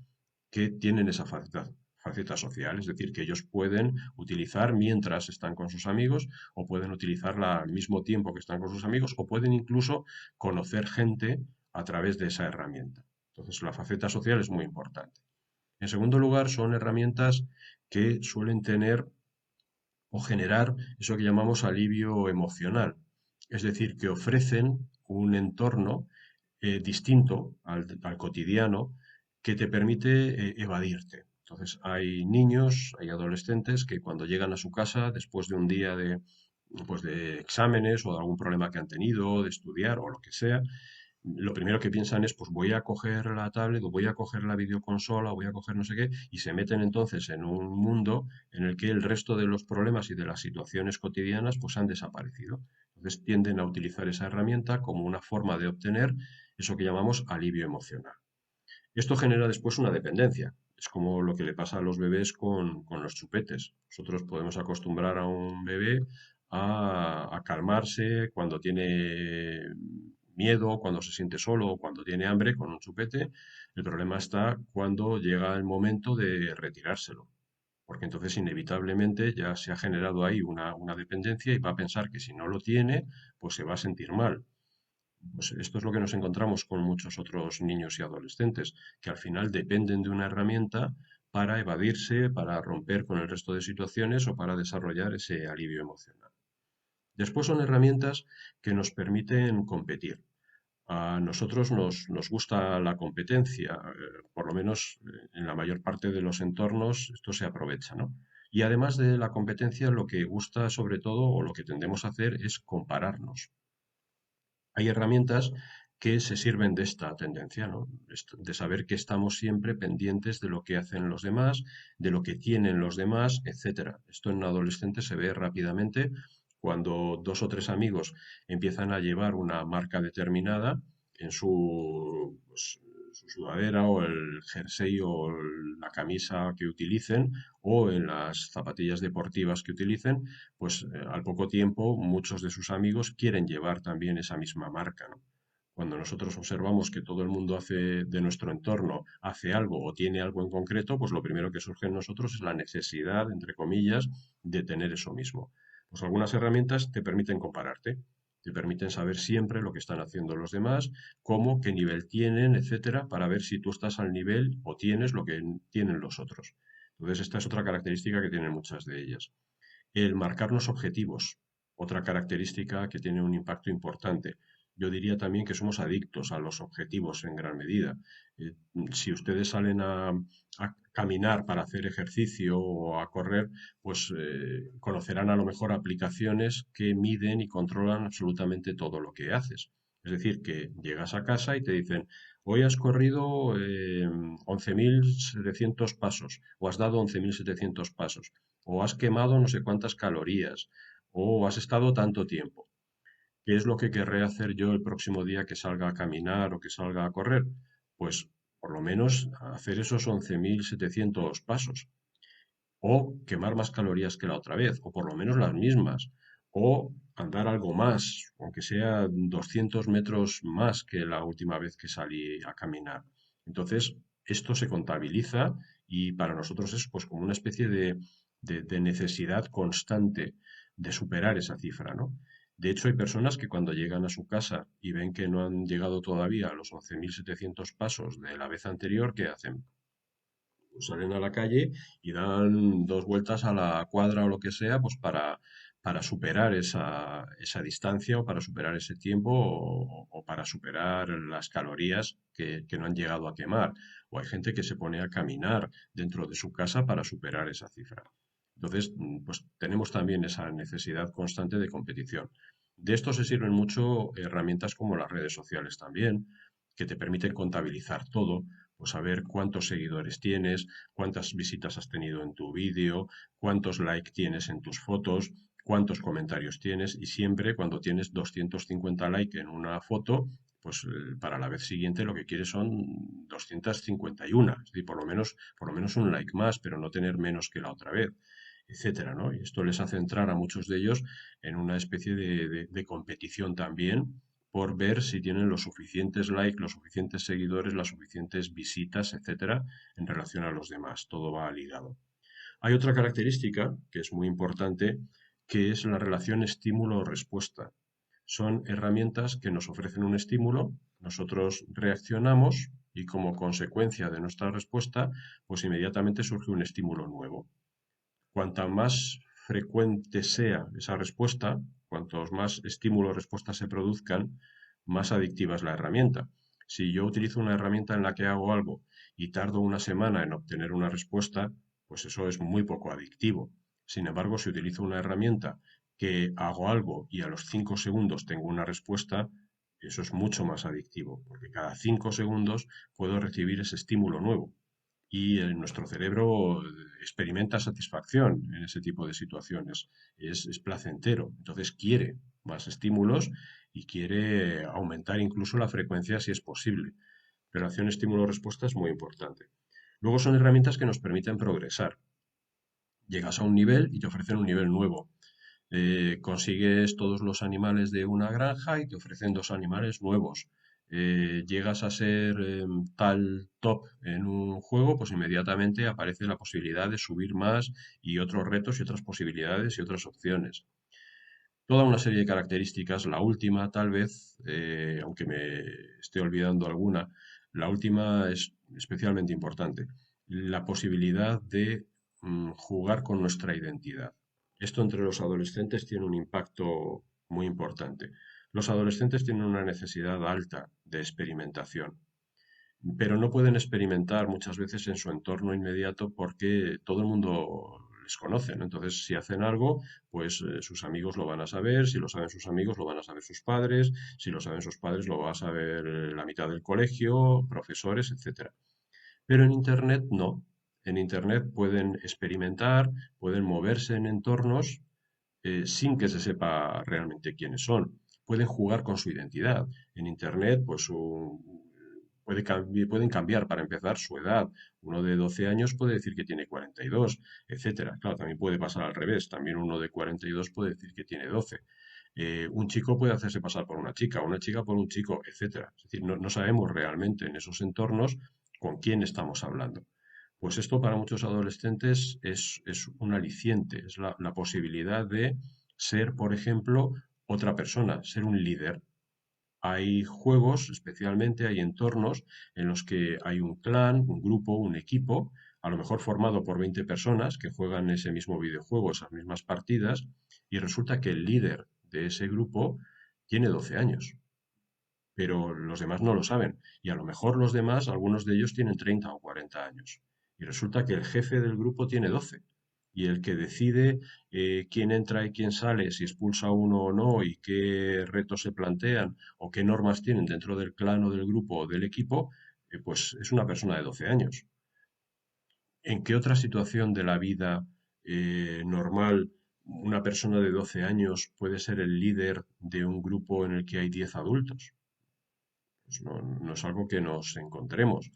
que tienen esa faceta social, es decir, que ellos pueden utilizar mientras están con sus amigos o pueden utilizarla al mismo tiempo que están con sus amigos o pueden incluso conocer gente a través de esa herramienta. Entonces, la faceta social es muy importante. En segundo lugar, son herramientas que suelen tener o generar eso que llamamos alivio emocional. Es decir, que ofrecen un entorno distinto al cotidiano que te permite evadirte. Entonces, hay niños, hay adolescentes que cuando llegan a su casa después de un día pues de exámenes o de algún problema que han tenido, de estudiar o lo que sea, lo primero que piensan es, pues voy a coger la tablet o voy a coger la videoconsola o voy a coger no sé qué, y se meten entonces en un mundo en el que el resto de los problemas y de las situaciones cotidianas pues han desaparecido. Entonces tienden a utilizar esa herramienta como una forma de obtener eso que llamamos alivio emocional. Esto genera después una dependencia. Es como lo que le pasa a los bebés con los chupetes. Nosotros podemos acostumbrar a un bebé a calmarse cuando tiene miedo, cuando se siente solo o cuando tiene hambre con un chupete. El problema está cuando llega el momento de retirárselo, porque entonces inevitablemente ya se ha generado ahí una dependencia y va a pensar que si no lo tiene, pues se va a sentir mal. Pues esto es lo que nos encontramos con muchos otros niños y adolescentes, que al final dependen de una herramienta para evadirse, para romper con el resto de situaciones o para desarrollar ese alivio emocional. Después son herramientas que nos permiten competir. A nosotros nos gusta la competencia, por lo menos en la mayor parte de los entornos esto se aprovecha, ¿no? Y además de la competencia, lo que gusta sobre todo o lo que tendemos a hacer es compararnos. Hay herramientas que se sirven de esta tendencia, ¿no? De saber que estamos siempre pendientes de lo que hacen los demás, de lo que tienen los demás, etcétera. Esto en un adolescente se ve rápidamente cuando dos o tres amigos empiezan a llevar una marca determinada en su sudadera o el jersey o la camisa que utilicen o en las zapatillas deportivas que utilicen, pues al poco tiempo muchos de sus amigos quieren llevar también esa misma marca, ¿no? Cuando nosotros observamos que todo el mundo hace de nuestro entorno, hace algo o tiene algo en concreto, pues lo primero que surge en nosotros es la necesidad, entre comillas, de tener eso mismo. Pues algunas herramientas te permiten compararte, te permiten saber siempre lo que están haciendo los demás, cómo, qué nivel tienen, etcétera, para ver si tú estás al nivel o tienes lo que tienen los otros. Entonces, esta es otra característica que tienen muchas de ellas. El marcarnos objetivos, otra característica que tiene un impacto importante. Yo diría también que somos adictos a los objetivos en gran medida. Si ustedes salen a caminar para hacer ejercicio o a correr, pues conocerán a lo mejor aplicaciones que miden y controlan absolutamente todo lo que haces. Es decir, que llegas a casa y te dicen, hoy has corrido 11.700 pasos o has dado 11.700 pasos o has quemado no sé cuántas calorías, o has estado tanto tiempo. ¿Qué es lo que querré hacer yo el próximo día que salga a caminar o que salga a correr? Pues por lo menos hacer esos 11.700 pasos, o quemar más calorías que la otra vez, o por lo menos las mismas, o andar algo más, aunque sea 200 metros más que la última vez que salí a caminar. Entonces, esto se contabiliza y para nosotros es pues como una especie de necesidad constante de superar esa cifra, ¿no? De hecho, hay personas que cuando llegan a su casa y ven que no han llegado todavía a los 11.700 pasos de la vez anterior, ¿qué hacen? Pues salen a la calle y dan dos vueltas a la cuadra o lo que sea, pues para superar esa distancia o para superar ese tiempo o para superar las calorías que no han llegado a quemar. O hay gente que se pone a caminar dentro de su casa para superar esa cifra. Entonces, pues tenemos también esa necesidad constante de competición. De esto se sirven mucho herramientas como las redes sociales también, que te permiten contabilizar todo, pues saber cuántos seguidores tienes, cuántas visitas has tenido en tu vídeo, cuántos likes tienes en tus fotos, cuántos comentarios tienes y siempre cuando tienes 250 likes en una foto, pues para la vez siguiente lo que quieres son 251, es decir, por lo menos un like más, pero no tener menos que la otra vez, etcétera, ¿no? Y esto les hace entrar a muchos de ellos en una especie de competición también por ver si tienen los suficientes likes, los suficientes seguidores, las suficientes visitas, etcétera, en relación a los demás. Todo va ligado. Hay otra característica que es muy importante, que es la relación estímulo-respuesta. Son herramientas que nos ofrecen un estímulo, nosotros reaccionamos y como consecuencia de nuestra respuesta, pues inmediatamente surge un estímulo nuevo. Cuanta más frecuente sea esa respuesta, cuantos más estímulos-respuestas se produzcan, más adictiva es la herramienta. Si yo utilizo una herramienta en la que hago algo y tardo una semana en obtener una respuesta, pues eso es muy poco adictivo. Sin embargo, si utilizo una herramienta que hago algo y a los 5 segundos tengo una respuesta, eso es mucho más adictivo, porque cada 5 segundos puedo recibir ese estímulo nuevo y nuestro cerebro experimenta satisfacción en ese tipo de situaciones. Es placentero, entonces quiere más estímulos y quiere aumentar incluso la frecuencia si es posible. Relación estímulo-respuesta es muy importante. Luego son herramientas que nos permiten progresar. Llegas a un nivel y te ofrecen un nivel nuevo. Consigues todos los animales de una granja y te ofrecen dos animales nuevos. Llegas a ser tal top en un juego, pues inmediatamente aparece la posibilidad de subir más y otros retos y otras posibilidades y otras opciones. Toda una serie de características, la última tal vez, aunque me esté olvidando alguna, la última es especialmente importante, la posibilidad de jugar con nuestra identidad. Esto entre los adolescentes tiene un impacto muy importante. Los adolescentes tienen una necesidad alta de experimentación, pero no pueden experimentar muchas veces en su entorno inmediato porque todo el mundo les conoce, ¿no? Entonces, si hacen algo, pues sus amigos lo van a saber, si lo saben sus amigos, lo van a saber sus padres, si lo saben sus padres, lo va a saber la mitad del colegio, profesores, etcétera. Pero en Internet no. En Internet pueden experimentar, pueden moverse en entornos sin que se sepa realmente quiénes son. Pueden jugar con su identidad. En Internet, pues pueden cambiar para empezar su edad. Uno de 12 años puede decir que tiene 42, etcétera. Claro, también puede pasar al revés. También uno de 42 puede decir que tiene 12. Un chico puede hacerse pasar por una chica por un chico, etcétera. Es decir, no sabemos realmente en esos entornos con quién estamos hablando. Pues esto para muchos adolescentes es un aliciente, es la posibilidad de ser, por ejemplo, otra persona, ser un líder. Hay juegos, especialmente hay entornos en los que hay un clan, un grupo, un equipo, a lo mejor formado por 20 personas que juegan ese mismo videojuego, esas mismas partidas, y resulta que el líder de ese grupo tiene 12 años, pero los demás no lo saben. Y a lo mejor los demás, algunos de ellos tienen 30 o 40 años. Y resulta que el jefe del grupo tiene 12. Y el que decide quién entra y quién sale, si expulsa a uno o no, y qué retos se plantean o qué normas tienen dentro del clan o del grupo o del equipo, pues es una persona de 12 años. ¿En qué otra situación de la vida normal una persona de 12 años puede ser el líder de un grupo en el que hay 10 adultos? Pues no es algo que nos encontremos,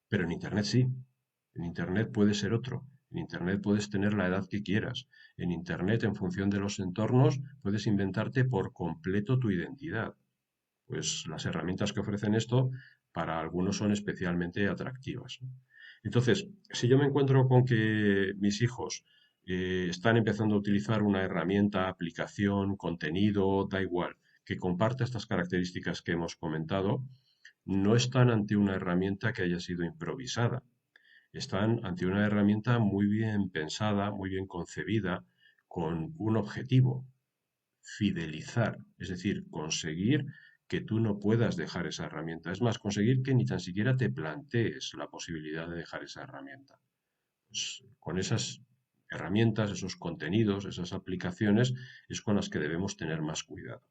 pero en Internet sí. En Internet puedes ser otro. En Internet puedes tener la edad que quieras. En Internet, en función de los entornos, puedes inventarte por completo tu identidad. Pues las herramientas que ofrecen esto para algunos son especialmente atractivas. Entonces, si yo me encuentro con que mis hijos están empezando a utilizar una herramienta, aplicación, contenido, da igual, que comparte estas características que hemos comentado, no están ante una herramienta que haya sido improvisada. Están ante una herramienta muy bien pensada, muy bien concebida, con un objetivo, fidelizar, es decir, conseguir que tú no puedas dejar esa herramienta. Es más, conseguir que ni tan siquiera te plantees la posibilidad de dejar esa herramienta. Pues, con esas herramientas, esos contenidos, esas aplicaciones, es con las que debemos tener más cuidado.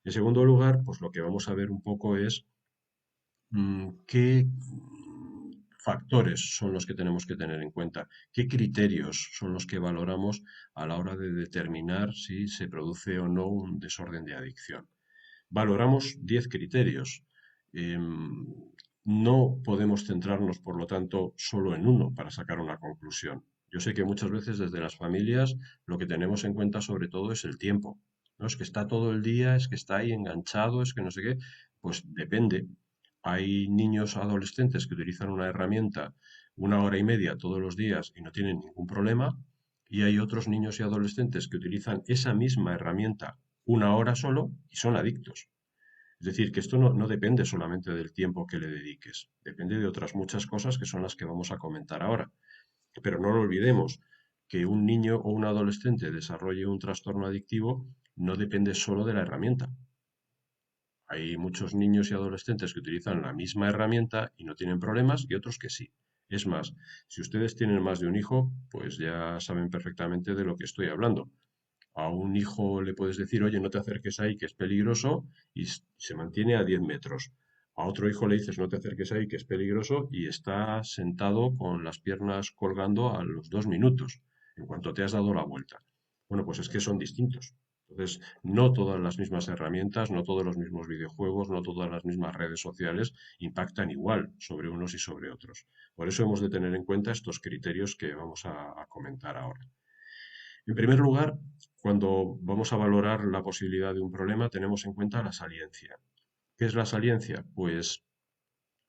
En segundo lugar, pues lo que vamos a ver un poco es qué factores son los que tenemos que tener en cuenta, qué criterios son los que valoramos a la hora de determinar si se produce o no un desorden de adicción. Valoramos 10 criterios. No podemos centrarnos, por lo tanto, solo en uno para sacar una conclusión. Yo sé que muchas veces desde las familias lo que tenemos en cuenta sobre todo es el tiempo. No es que está todo el día, es que está ahí enganchado, es que no sé qué. Pues depende. Hay niños adolescentes que utilizan una herramienta 1 hora y media todos los días y no tienen ningún problema. Y hay otros niños y adolescentes que utilizan esa misma herramienta 1 hora solo y son adictos. Es decir, que esto no depende solamente del tiempo que le dediques, depende de otras muchas cosas que son las que vamos a comentar ahora. Pero no lo olvidemos, que un niño o un adolescente desarrolle un trastorno adictivo no depende solo de la herramienta. Hay muchos niños y adolescentes que utilizan la misma herramienta y no tienen problemas y otros que sí. Es más, si ustedes tienen más de un hijo, pues ya saben perfectamente de lo que estoy hablando. A un hijo le puedes decir, oye, no te acerques ahí, que es peligroso, y se mantiene a 10 metros. A otro hijo le dices, no te acerques ahí, que es peligroso, y está sentado con las piernas colgando a los 2 minutos, en cuanto te has dado la vuelta. Bueno, pues es que son distintos. Entonces, no todas las mismas herramientas, no todos los mismos videojuegos, no todas las mismas redes sociales impactan igual sobre unos y sobre otros. Por eso hemos de tener en cuenta estos criterios que vamos a comentar ahora. En primer lugar, cuando vamos a valorar la posibilidad de un problema, tenemos en cuenta la saliencia. ¿Qué es la saliencia? Pues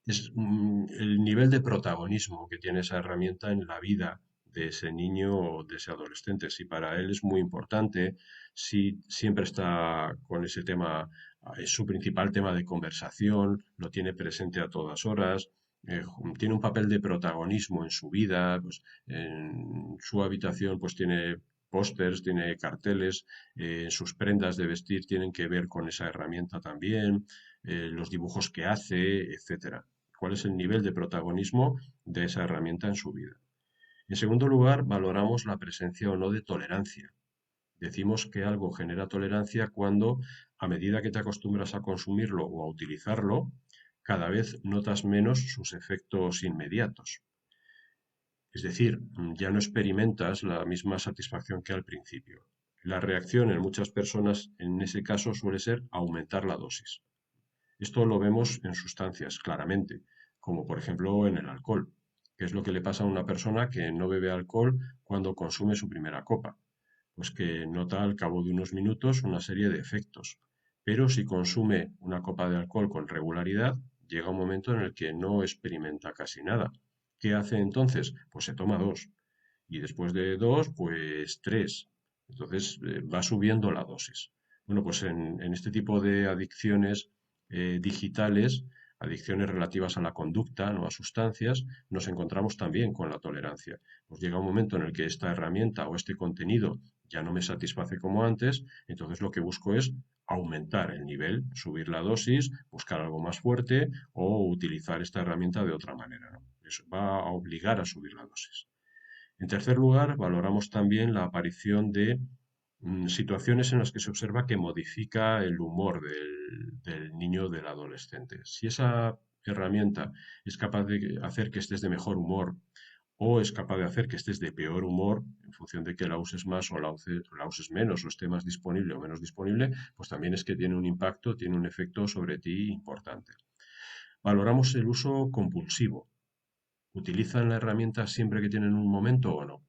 es el nivel de protagonismo que tiene esa herramienta en la vida de ese niño o de ese adolescente. Si para él es muy importante, si siempre está con ese tema, es su principal tema de conversación, lo tiene presente a todas horas, tiene un papel de protagonismo en su vida, pues en su habitación pues tiene pósters, tiene carteles, sus prendas de vestir tienen que ver con esa herramienta también, los dibujos que hace, etcétera. ¿Cuál es el nivel de protagonismo de esa herramienta en su vida? En segundo lugar, valoramos la presencia o no de tolerancia. Decimos que algo genera tolerancia cuando, a medida que te acostumbras a consumirlo o a utilizarlo, cada vez notas menos sus efectos inmediatos. Es decir, ya no experimentas la misma satisfacción que al principio. La reacción en muchas personas en ese caso suele ser aumentar la dosis. Esto lo vemos en sustancias, claramente, como por ejemplo en el alcohol, que es lo que le pasa a una persona que no bebe alcohol cuando consume su primera copa, pues que nota al cabo de unos minutos una serie de efectos. Pero si consume una copa de alcohol con regularidad, llega un momento en el que no experimenta casi nada. ¿Qué hace entonces? Pues se toma dos. Y después de dos, pues tres. Entonces va subiendo la dosis. Bueno, pues en este tipo de adicciones digitales, adicciones relativas a la conducta, no a sustancias, nos encontramos también con la tolerancia. Pues llega un momento en el que esta herramienta o este contenido ya no me satisface como antes, entonces lo que busco es aumentar el nivel, subir la dosis, buscar algo más fuerte o utilizar esta herramienta de otra manera, ¿no? Eso va a obligar a subir la dosis. En tercer lugar, valoramos también la aparición de situaciones en las que se observa que modifica el humor del niño o del adolescente. Si esa herramienta es capaz de hacer que estés de mejor humor o es capaz de hacer que estés de peor humor en función de que la uses más o la uses menos o esté más disponible o menos disponible, pues también es que tiene un impacto, tiene un efecto sobre ti importante. Valoramos el uso compulsivo. ¿Utilizan la herramienta siempre que tienen un momento o no?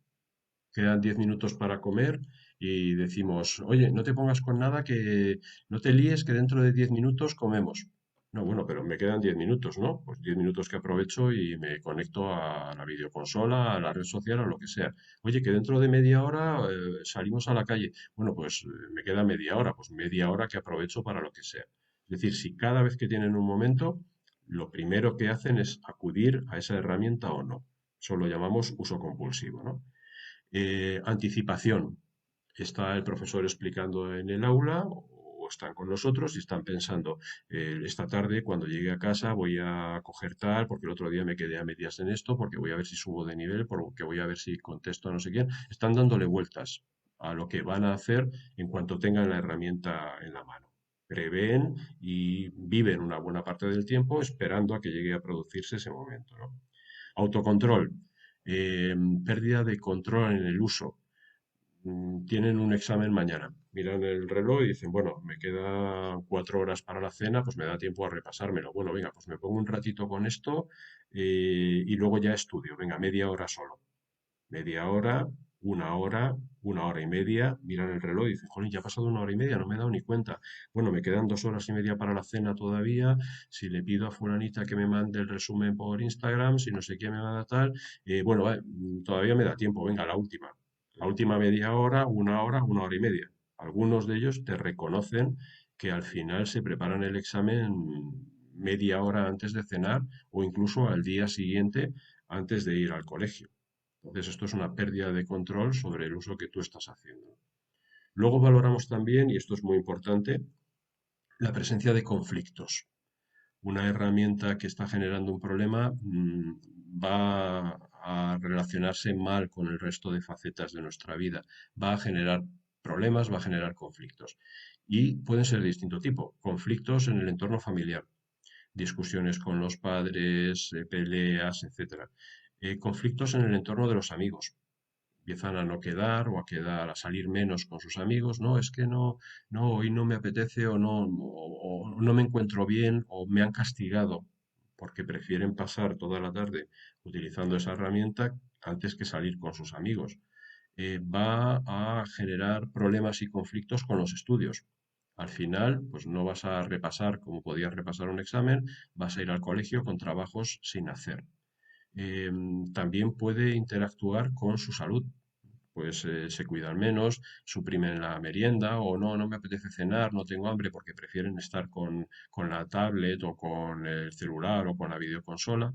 Quedan 10 minutos para comer y decimos, oye, no te pongas con nada, que no te líes, que dentro de 10 minutos comemos. No, bueno, pero me quedan 10 minutos, ¿no? Pues 10 minutos que aprovecho y me conecto a la videoconsola, a la red social o lo que sea. Oye, que dentro de media hora salimos a la calle. Bueno, pues me queda media hora, pues media hora que aprovecho para lo que sea. Es decir, si cada vez que tienen un momento, lo primero que hacen es acudir a esa herramienta o no. Eso lo llamamos uso compulsivo, ¿no? Anticipación. Está el profesor explicando en el aula o están con nosotros y están pensando, esta tarde cuando llegue a casa voy a coger tal, porque el otro día me quedé a medias en esto, porque voy a ver si subo de nivel, porque voy a ver si contesto a no sé quién. Están dándole vueltas a lo que van a hacer en cuanto tengan la herramienta en la mano. prevén y viven una buena parte del tiempo esperando a que llegue a producirse ese momento, ¿no? Autocontrol, eh, pérdida de control en el uso. Tienen un examen mañana, miran el reloj y dicen, bueno, me quedan 4 horas para la cena, pues me da tiempo a repasármelo. Bueno, venga, pues me pongo un ratito con esto y luego ya estudio, venga, media hora solo. Media hora, una hora, 1 hora y media, miran el reloj y dicen, jolín, ya ha pasado 1 hora y media, no me he dado ni cuenta. Bueno, me quedan 2 horas y media para la cena todavía. Si le pido a fulanita que me mande el resumen por Instagram, si no sé qué me va a dar tal, bueno, todavía me da tiempo, venga, la última. La última media hora, 1 hora, 1 hora y media. Algunos de ellos te reconocen que al final se preparan el examen media hora antes de cenar o incluso al día siguiente antes de ir al colegio. Entonces, esto es una pérdida de control sobre el uso que tú estás haciendo. Luego valoramos también, y esto es muy importante, la presencia de conflictos. Una herramienta que está generando un problema va a relacionarse mal con el resto de facetas de nuestra vida. Va a generar problemas, va a generar conflictos. Y pueden ser de distinto tipo. Conflictos en el entorno familiar, discusiones con los padres, peleas, etcétera. Conflictos en el entorno de los amigos, empiezan a no quedar o a quedar a salir menos con sus amigos, no, es que no, no, hoy no me apetece o no me encuentro bien o me han castigado porque prefieren pasar toda la tarde utilizando esa herramienta antes que salir con sus amigos. Va a generar problemas y conflictos con los estudios. Al final, pues no vas a repasar como podías repasar un examen, vas a ir al colegio con trabajos sin hacer. También puede interactuar con su salud, pues se cuidan menos, suprimen la merienda o no, no me apetece cenar, no tengo hambre porque prefieren estar con la tablet o con el celular o con la videoconsola.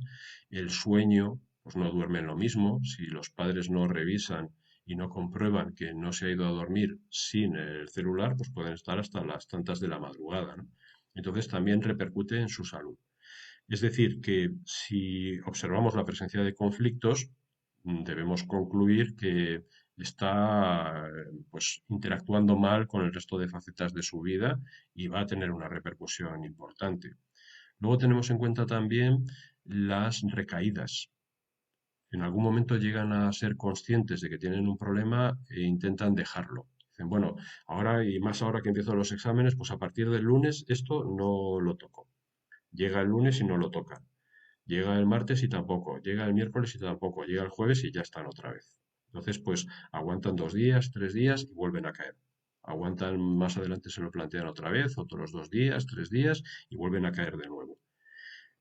El sueño, pues no duermen lo mismo. Si los padres no revisan y no comprueban que no se ha ido a dormir sin el celular, pues pueden estar hasta las tantas de la madrugada, ¿no? Entonces también repercute en su salud. Es decir, que si observamos la presencia de conflictos, debemos concluir que está pues interactuando mal con el resto de facetas de su vida y va a tener una repercusión importante. Luego tenemos en cuenta también las recaídas. En algún momento llegan a ser conscientes de que tienen un problema e intentan dejarlo. Dicen, bueno, ahora y más ahora que empiezo los exámenes, pues a partir del lunes esto no lo toco. Llega el lunes y no lo tocan. Llega el martes y tampoco, llega el miércoles y tampoco, llega el jueves y ya están otra vez. Entonces, pues aguantan 2 días, 3 días y vuelven a caer. Aguantan, más adelante se lo plantean otra vez, otros 2 días, 3 días y vuelven a caer de nuevo.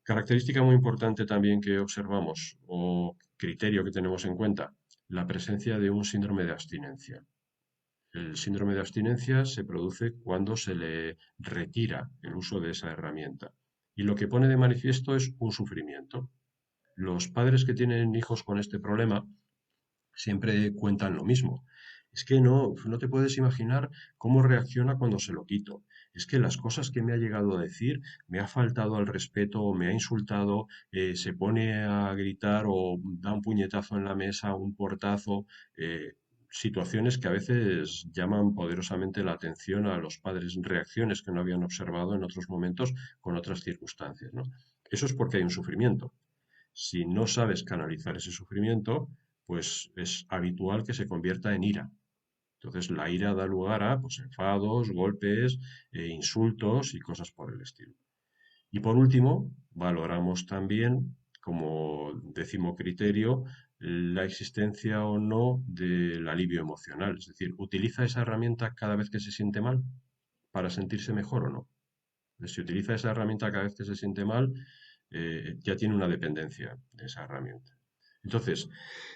Característica muy importante también que observamos o criterio que tenemos en cuenta, la presencia de un síndrome de abstinencia. El síndrome de abstinencia se produce cuando se le retira el uso de esa herramienta. Y lo que pone de manifiesto es un sufrimiento. Los padres que tienen hijos con este problema siempre cuentan lo mismo. Es que no te puedes imaginar cómo reacciona cuando se lo quito. Es que las cosas que me ha llegado a decir, me ha faltado al respeto, me ha insultado, se pone a gritar o da un puñetazo en la mesa, un portazo. Situaciones que a veces llaman poderosamente la atención a los padres, reacciones que no habían observado en otros momentos con otras circunstancias, ¿no? Eso es porque hay un sufrimiento. Si no sabes canalizar ese sufrimiento, pues es habitual que se convierta en ira. Entonces la ira da lugar a pues, enfados, golpes, insultos y cosas por el estilo. Y por último, valoramos también como décimo criterio la existencia o no del alivio emocional. Es decir, ¿utiliza esa herramienta cada vez que se siente mal para sentirse mejor o no? Si utiliza esa herramienta cada vez que se siente mal, ya tiene una dependencia de esa herramienta. Entonces,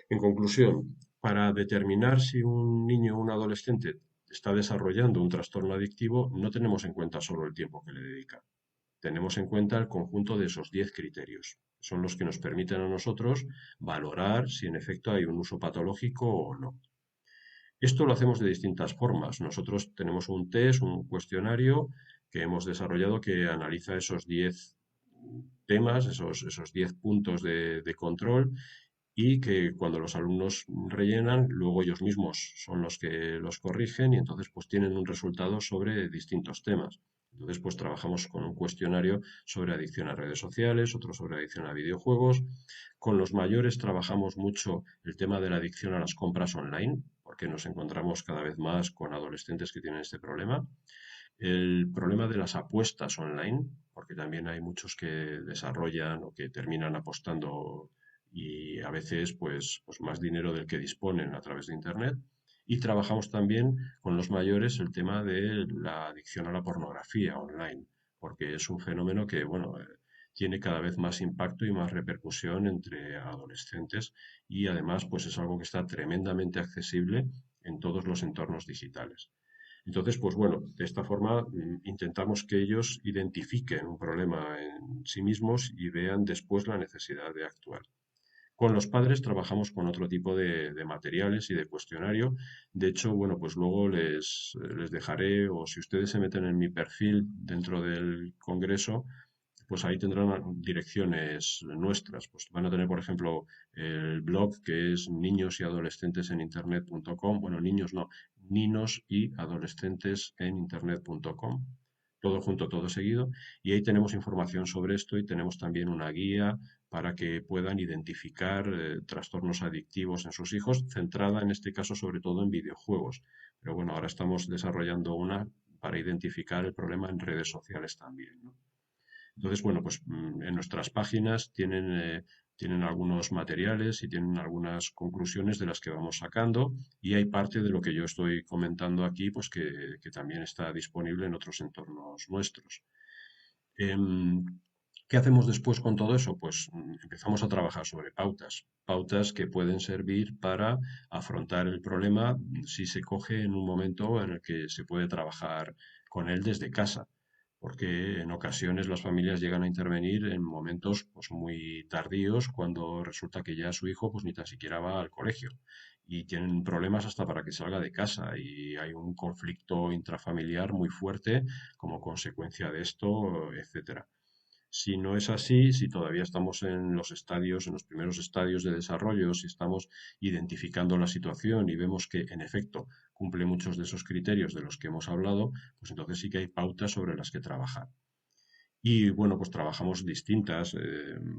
en conclusión, para determinar si un niño o un adolescente está desarrollando un trastorno adictivo, no tenemos en cuenta solo el tiempo que le dedica. Tenemos en cuenta el conjunto de esos 10 criterios. Son los que nos permiten a nosotros valorar si en efecto hay un uso patológico o no. Esto lo hacemos de distintas formas. Nosotros tenemos un test, un cuestionario que hemos desarrollado que analiza esos 10 temas, esos 10 puntos de control y que cuando los alumnos rellenan, luego ellos mismos son los que los corrigen y entonces pues tienen un resultado sobre distintos temas. Entonces, pues trabajamos con un cuestionario sobre adicción a redes sociales, otro sobre adicción a videojuegos. Con los mayores trabajamos mucho el tema de la adicción a las compras online, porque nos encontramos cada vez más con adolescentes que tienen este problema. El problema de las apuestas online, porque también hay muchos que desarrollan o que terminan apostando y a veces pues más dinero del que disponen a través de Internet. Y trabajamos también con los mayores el tema de la adicción a la pornografía online, porque es un fenómeno que, bueno, tiene cada vez más impacto y más repercusión entre adolescentes y además pues es algo que está tremendamente accesible en todos los entornos digitales. Entonces, pues bueno, de esta forma intentamos que ellos identifiquen un problema en sí mismos y vean después la necesidad de actuar. Con los padres trabajamos con otro tipo de materiales y de cuestionario. De hecho, bueno, pues luego les dejaré, o si ustedes se meten en mi perfil dentro del Congreso, pues ahí tendrán direcciones nuestras. Pues van a tener, por ejemplo, el blog que es niños y adolescentes en internet.com. Bueno, niños no, ninos y adolescentes en internet.com. Todo junto, todo seguido. Y ahí tenemos información sobre esto y tenemos también una guía para que puedan identificar trastornos adictivos en sus hijos, centrada en este caso sobre todo en videojuegos. Pero bueno, ahora estamos desarrollando una para identificar el problema en redes sociales también, ¿no? Entonces, bueno, pues en nuestras páginas tienen algunos materiales y tienen algunas conclusiones de las que vamos sacando y hay parte de lo que yo estoy comentando aquí, pues que también está disponible en otros entornos nuestros. Em, ¿Qué hacemos después con todo eso? Pues empezamos a trabajar sobre pautas, pautas que pueden servir para afrontar el problema si se coge en un momento en el que se puede trabajar con él desde casa, porque en ocasiones las familias llegan a intervenir en momentos pues muy tardíos cuando resulta que ya su hijo pues ni tan siquiera va al colegio y tienen problemas hasta para que salga de casa y hay un conflicto intrafamiliar muy fuerte como consecuencia de esto, etcétera. Si no es así, si todavía estamos en los estadios, en los primeros estadios de desarrollo, si estamos identificando la situación y vemos que en efecto cumple muchos de esos criterios de los que hemos hablado, pues entonces sí que hay pautas sobre las que trabajar. Y bueno, pues trabajamos distintas.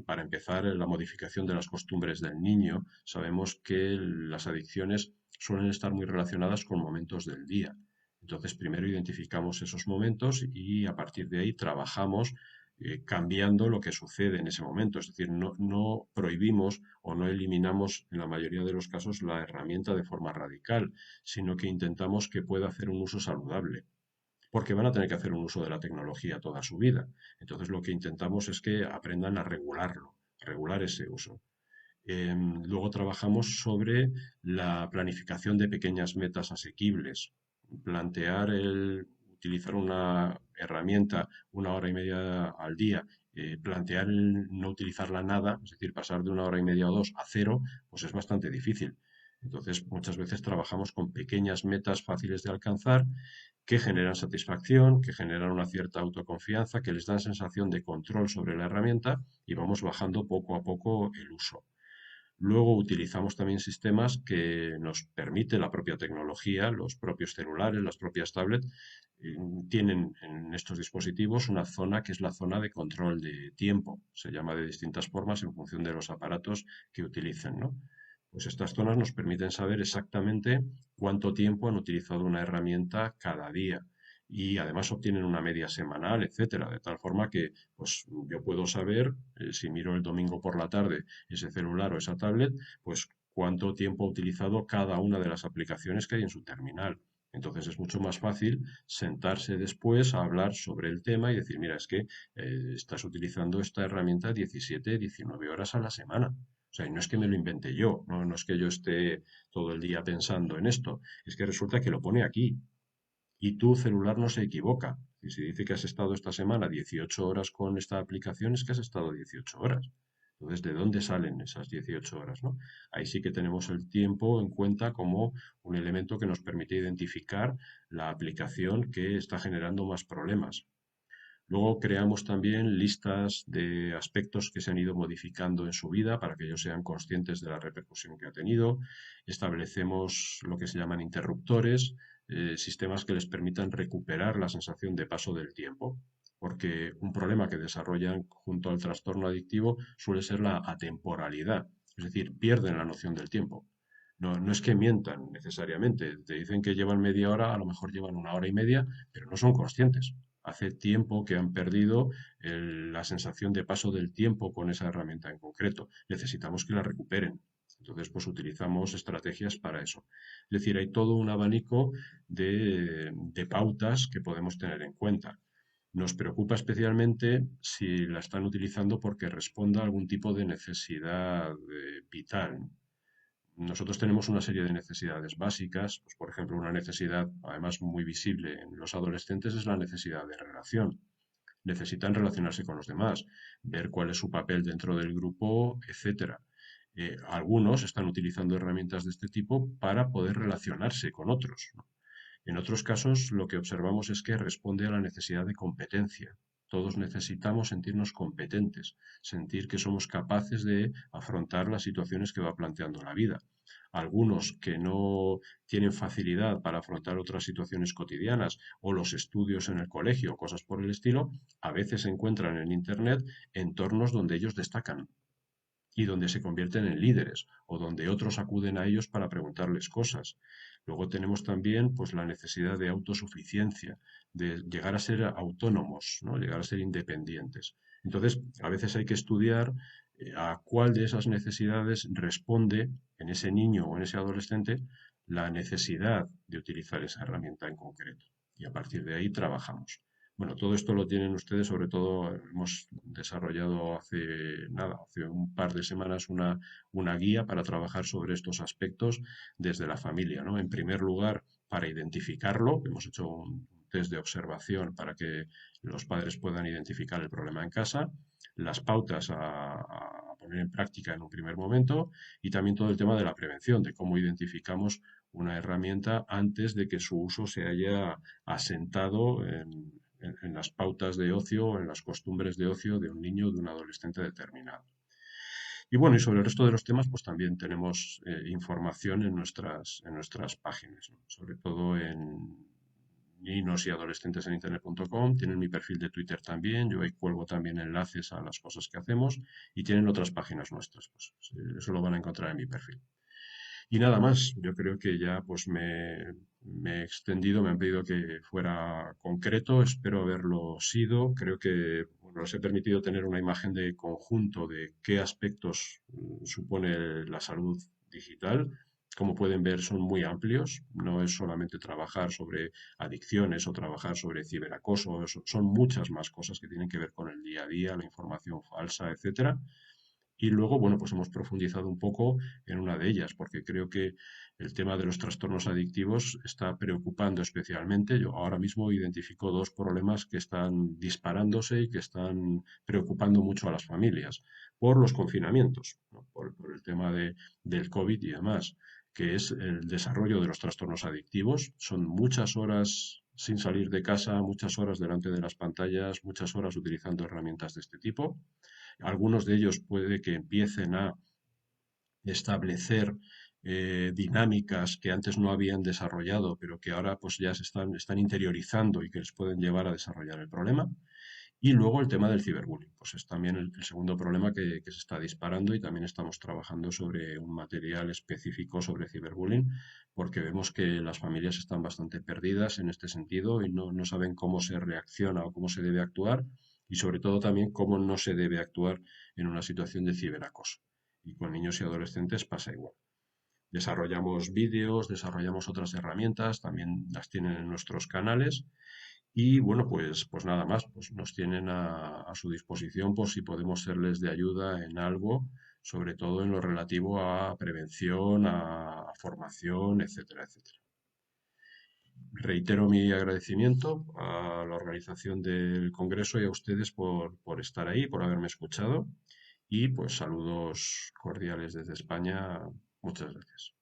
Para empezar, la modificación de las costumbres del niño. Sabemos que las adicciones suelen estar muy relacionadas con momentos del día. Entonces, primero identificamos esos momentos y a partir de ahí trabajamos cambiando lo que sucede en ese momento. Es decir, no prohibimos o no eliminamos en la mayoría de los casos la herramienta de forma radical, sino que intentamos que pueda hacer un uso saludable porque van a tener que hacer un uso de la tecnología toda su vida. Entonces lo que intentamos es que aprendan a regularlo, regular ese uso. Luego trabajamos sobre la planificación de pequeñas metas asequibles, plantear el utilizar una herramienta 1 hora y media al día, plantear el no utilizarla nada, es decir, pasar de 1 hora y media o dos a cero, pues es bastante difícil. Entonces, muchas veces trabajamos con pequeñas metas fáciles de alcanzar que generan satisfacción, que generan una cierta autoconfianza, que les dan sensación de control sobre la herramienta y vamos bajando poco a poco el uso. Luego utilizamos también sistemas que nos permite la propia tecnología, los propios celulares, las propias tablets, tienen en estos dispositivos una zona que es la zona de control de tiempo. Se llama de distintas formas en función de los aparatos que utilicen, ¿no? Pues estas zonas nos permiten saber exactamente cuánto tiempo han utilizado una herramienta cada día y además obtienen una media semanal, etcétera, de tal forma que pues yo puedo saber si miro el domingo por la tarde ese celular o esa tablet, pues cuánto tiempo ha utilizado cada una de las aplicaciones que hay en su terminal. Entonces es mucho más fácil sentarse después a hablar sobre el tema y decir, mira, es que estás utilizando esta herramienta 17, 19 horas a la semana. O sea, y no es que me lo inventé yo, no es que yo esté todo el día pensando en esto, es que resulta que lo pone aquí y tu celular no se equivoca. Y si dice que has estado esta semana 18 horas con esta aplicación, es que has estado 18 horas. Entonces, ¿de dónde salen esas 18 horas, no? Ahí sí que tenemos el tiempo en cuenta como un elemento que nos permite identificar la aplicación que está generando más problemas. Luego creamos también listas de aspectos que se han ido modificando en su vida para que ellos sean conscientes de la repercusión que ha tenido. Establecemos lo que se llaman interruptores, sistemas que les permitan recuperar la sensación de paso del tiempo, porque un problema que desarrollan junto al trastorno adictivo suele ser la atemporalidad, es decir, pierden la noción del tiempo. No, no es que mientan necesariamente, te dicen que llevan media hora, a lo mejor llevan una hora y media, pero no son conscientes. Hace tiempo que han perdido la sensación de paso del tiempo con esa herramienta en concreto. Necesitamos que la recuperen. Entonces, pues utilizamos estrategias para eso. Es decir, hay todo un abanico de pautas que podemos tener en cuenta. Nos preocupa especialmente si la están utilizando porque responda a algún tipo de necesidad vital. Nosotros tenemos una serie de necesidades básicas, pues, por ejemplo, una necesidad además muy visible en los adolescentes es la necesidad de relación. Necesitan relacionarse con los demás, ver cuál es su papel dentro del grupo, etcétera. Algunos están utilizando herramientas de este tipo para poder relacionarse con otros, ¿no? En otros casos, lo que observamos es que responde a la necesidad de competencia. Todos necesitamos sentirnos competentes, sentir que somos capaces de afrontar las situaciones que va planteando la vida. Algunos que no tienen facilidad para afrontar otras situaciones cotidianas o los estudios en el colegio, cosas por el estilo, a veces encuentran en Internet entornos donde ellos destacan y donde se convierten en líderes o donde otros acuden a ellos para preguntarles cosas. Luego tenemos también pues la necesidad de autosuficiencia, de llegar a ser autónomos, ¿no? Llegar a ser independientes. Entonces, a veces hay que estudiar a cuál de esas necesidades responde en ese niño o en ese adolescente la necesidad de utilizar esa herramienta en concreto. Y a partir de ahí trabajamos. Bueno, todo esto lo tienen ustedes, sobre todo hemos desarrollado hace un par de semanas una guía para trabajar sobre estos aspectos desde la familia, ¿no? En primer lugar, para identificarlo, hemos hecho un test de observación para que los padres puedan identificar el problema en casa, las pautas a poner en práctica en un primer momento y también todo el tema de la prevención, de cómo identificamos una herramienta antes de que su uso se haya asentado en las pautas de ocio, en las costumbres de ocio de un niño o de un adolescente determinado. Y bueno, y sobre el resto de los temas, pues también tenemos información en nuestras páginas, ¿no? Sobre todo en niños y adolescentes en internet.com, tienen mi perfil de Twitter también, yo ahí cuelgo también enlaces a las cosas que hacemos y tienen otras páginas nuestras, pues eso lo van a encontrar en mi perfil. Y nada más, yo creo que ya pues me he extendido, me han pedido que fuera concreto, espero haberlo sido, creo que bueno, les he permitido tener una imagen de conjunto de qué aspectos supone la salud digital. Como pueden ver, son muy amplios, no es solamente trabajar sobre adicciones o trabajar sobre ciberacoso, son muchas más cosas que tienen que ver con el día a día, la información falsa, etcétera. Y luego, bueno, pues hemos profundizado un poco en una de ellas, porque creo que el tema de los trastornos adictivos está preocupando especialmente. Yo ahora mismo identifico dos problemas que están disparándose y que están preocupando mucho a las familias por los confinamientos, ¿no? Por el tema del COVID y demás, que es el desarrollo de los trastornos adictivos. Son muchas horas sin salir de casa, muchas horas delante de las pantallas, muchas horas utilizando herramientas de este tipo. Algunos de ellos puede que empiecen a establecer dinámicas que antes no habían desarrollado, pero que ahora pues ya están interiorizando y que les pueden llevar a desarrollar el problema. Y luego el tema del ciberbullying, pues es también el segundo problema que se está disparando y también estamos trabajando sobre un material específico sobre ciberbullying, porque vemos que las familias están bastante perdidas en este sentido y no saben cómo se reacciona o cómo se debe actuar y sobre todo también cómo no se debe actuar en una situación de ciberacoso. Y con niños y adolescentes pasa igual. Desarrollamos vídeos, desarrollamos otras herramientas, también las tienen en nuestros canales y bueno, pues nada más, pues nos tienen a su disposición por si podemos serles de ayuda en algo, sobre todo en lo relativo a prevención, a formación, etcétera, etcétera. Reitero mi agradecimiento a la organización del Congreso y a ustedes por estar ahí, por haberme escuchado y pues saludos cordiales desde España. Muchas gracias.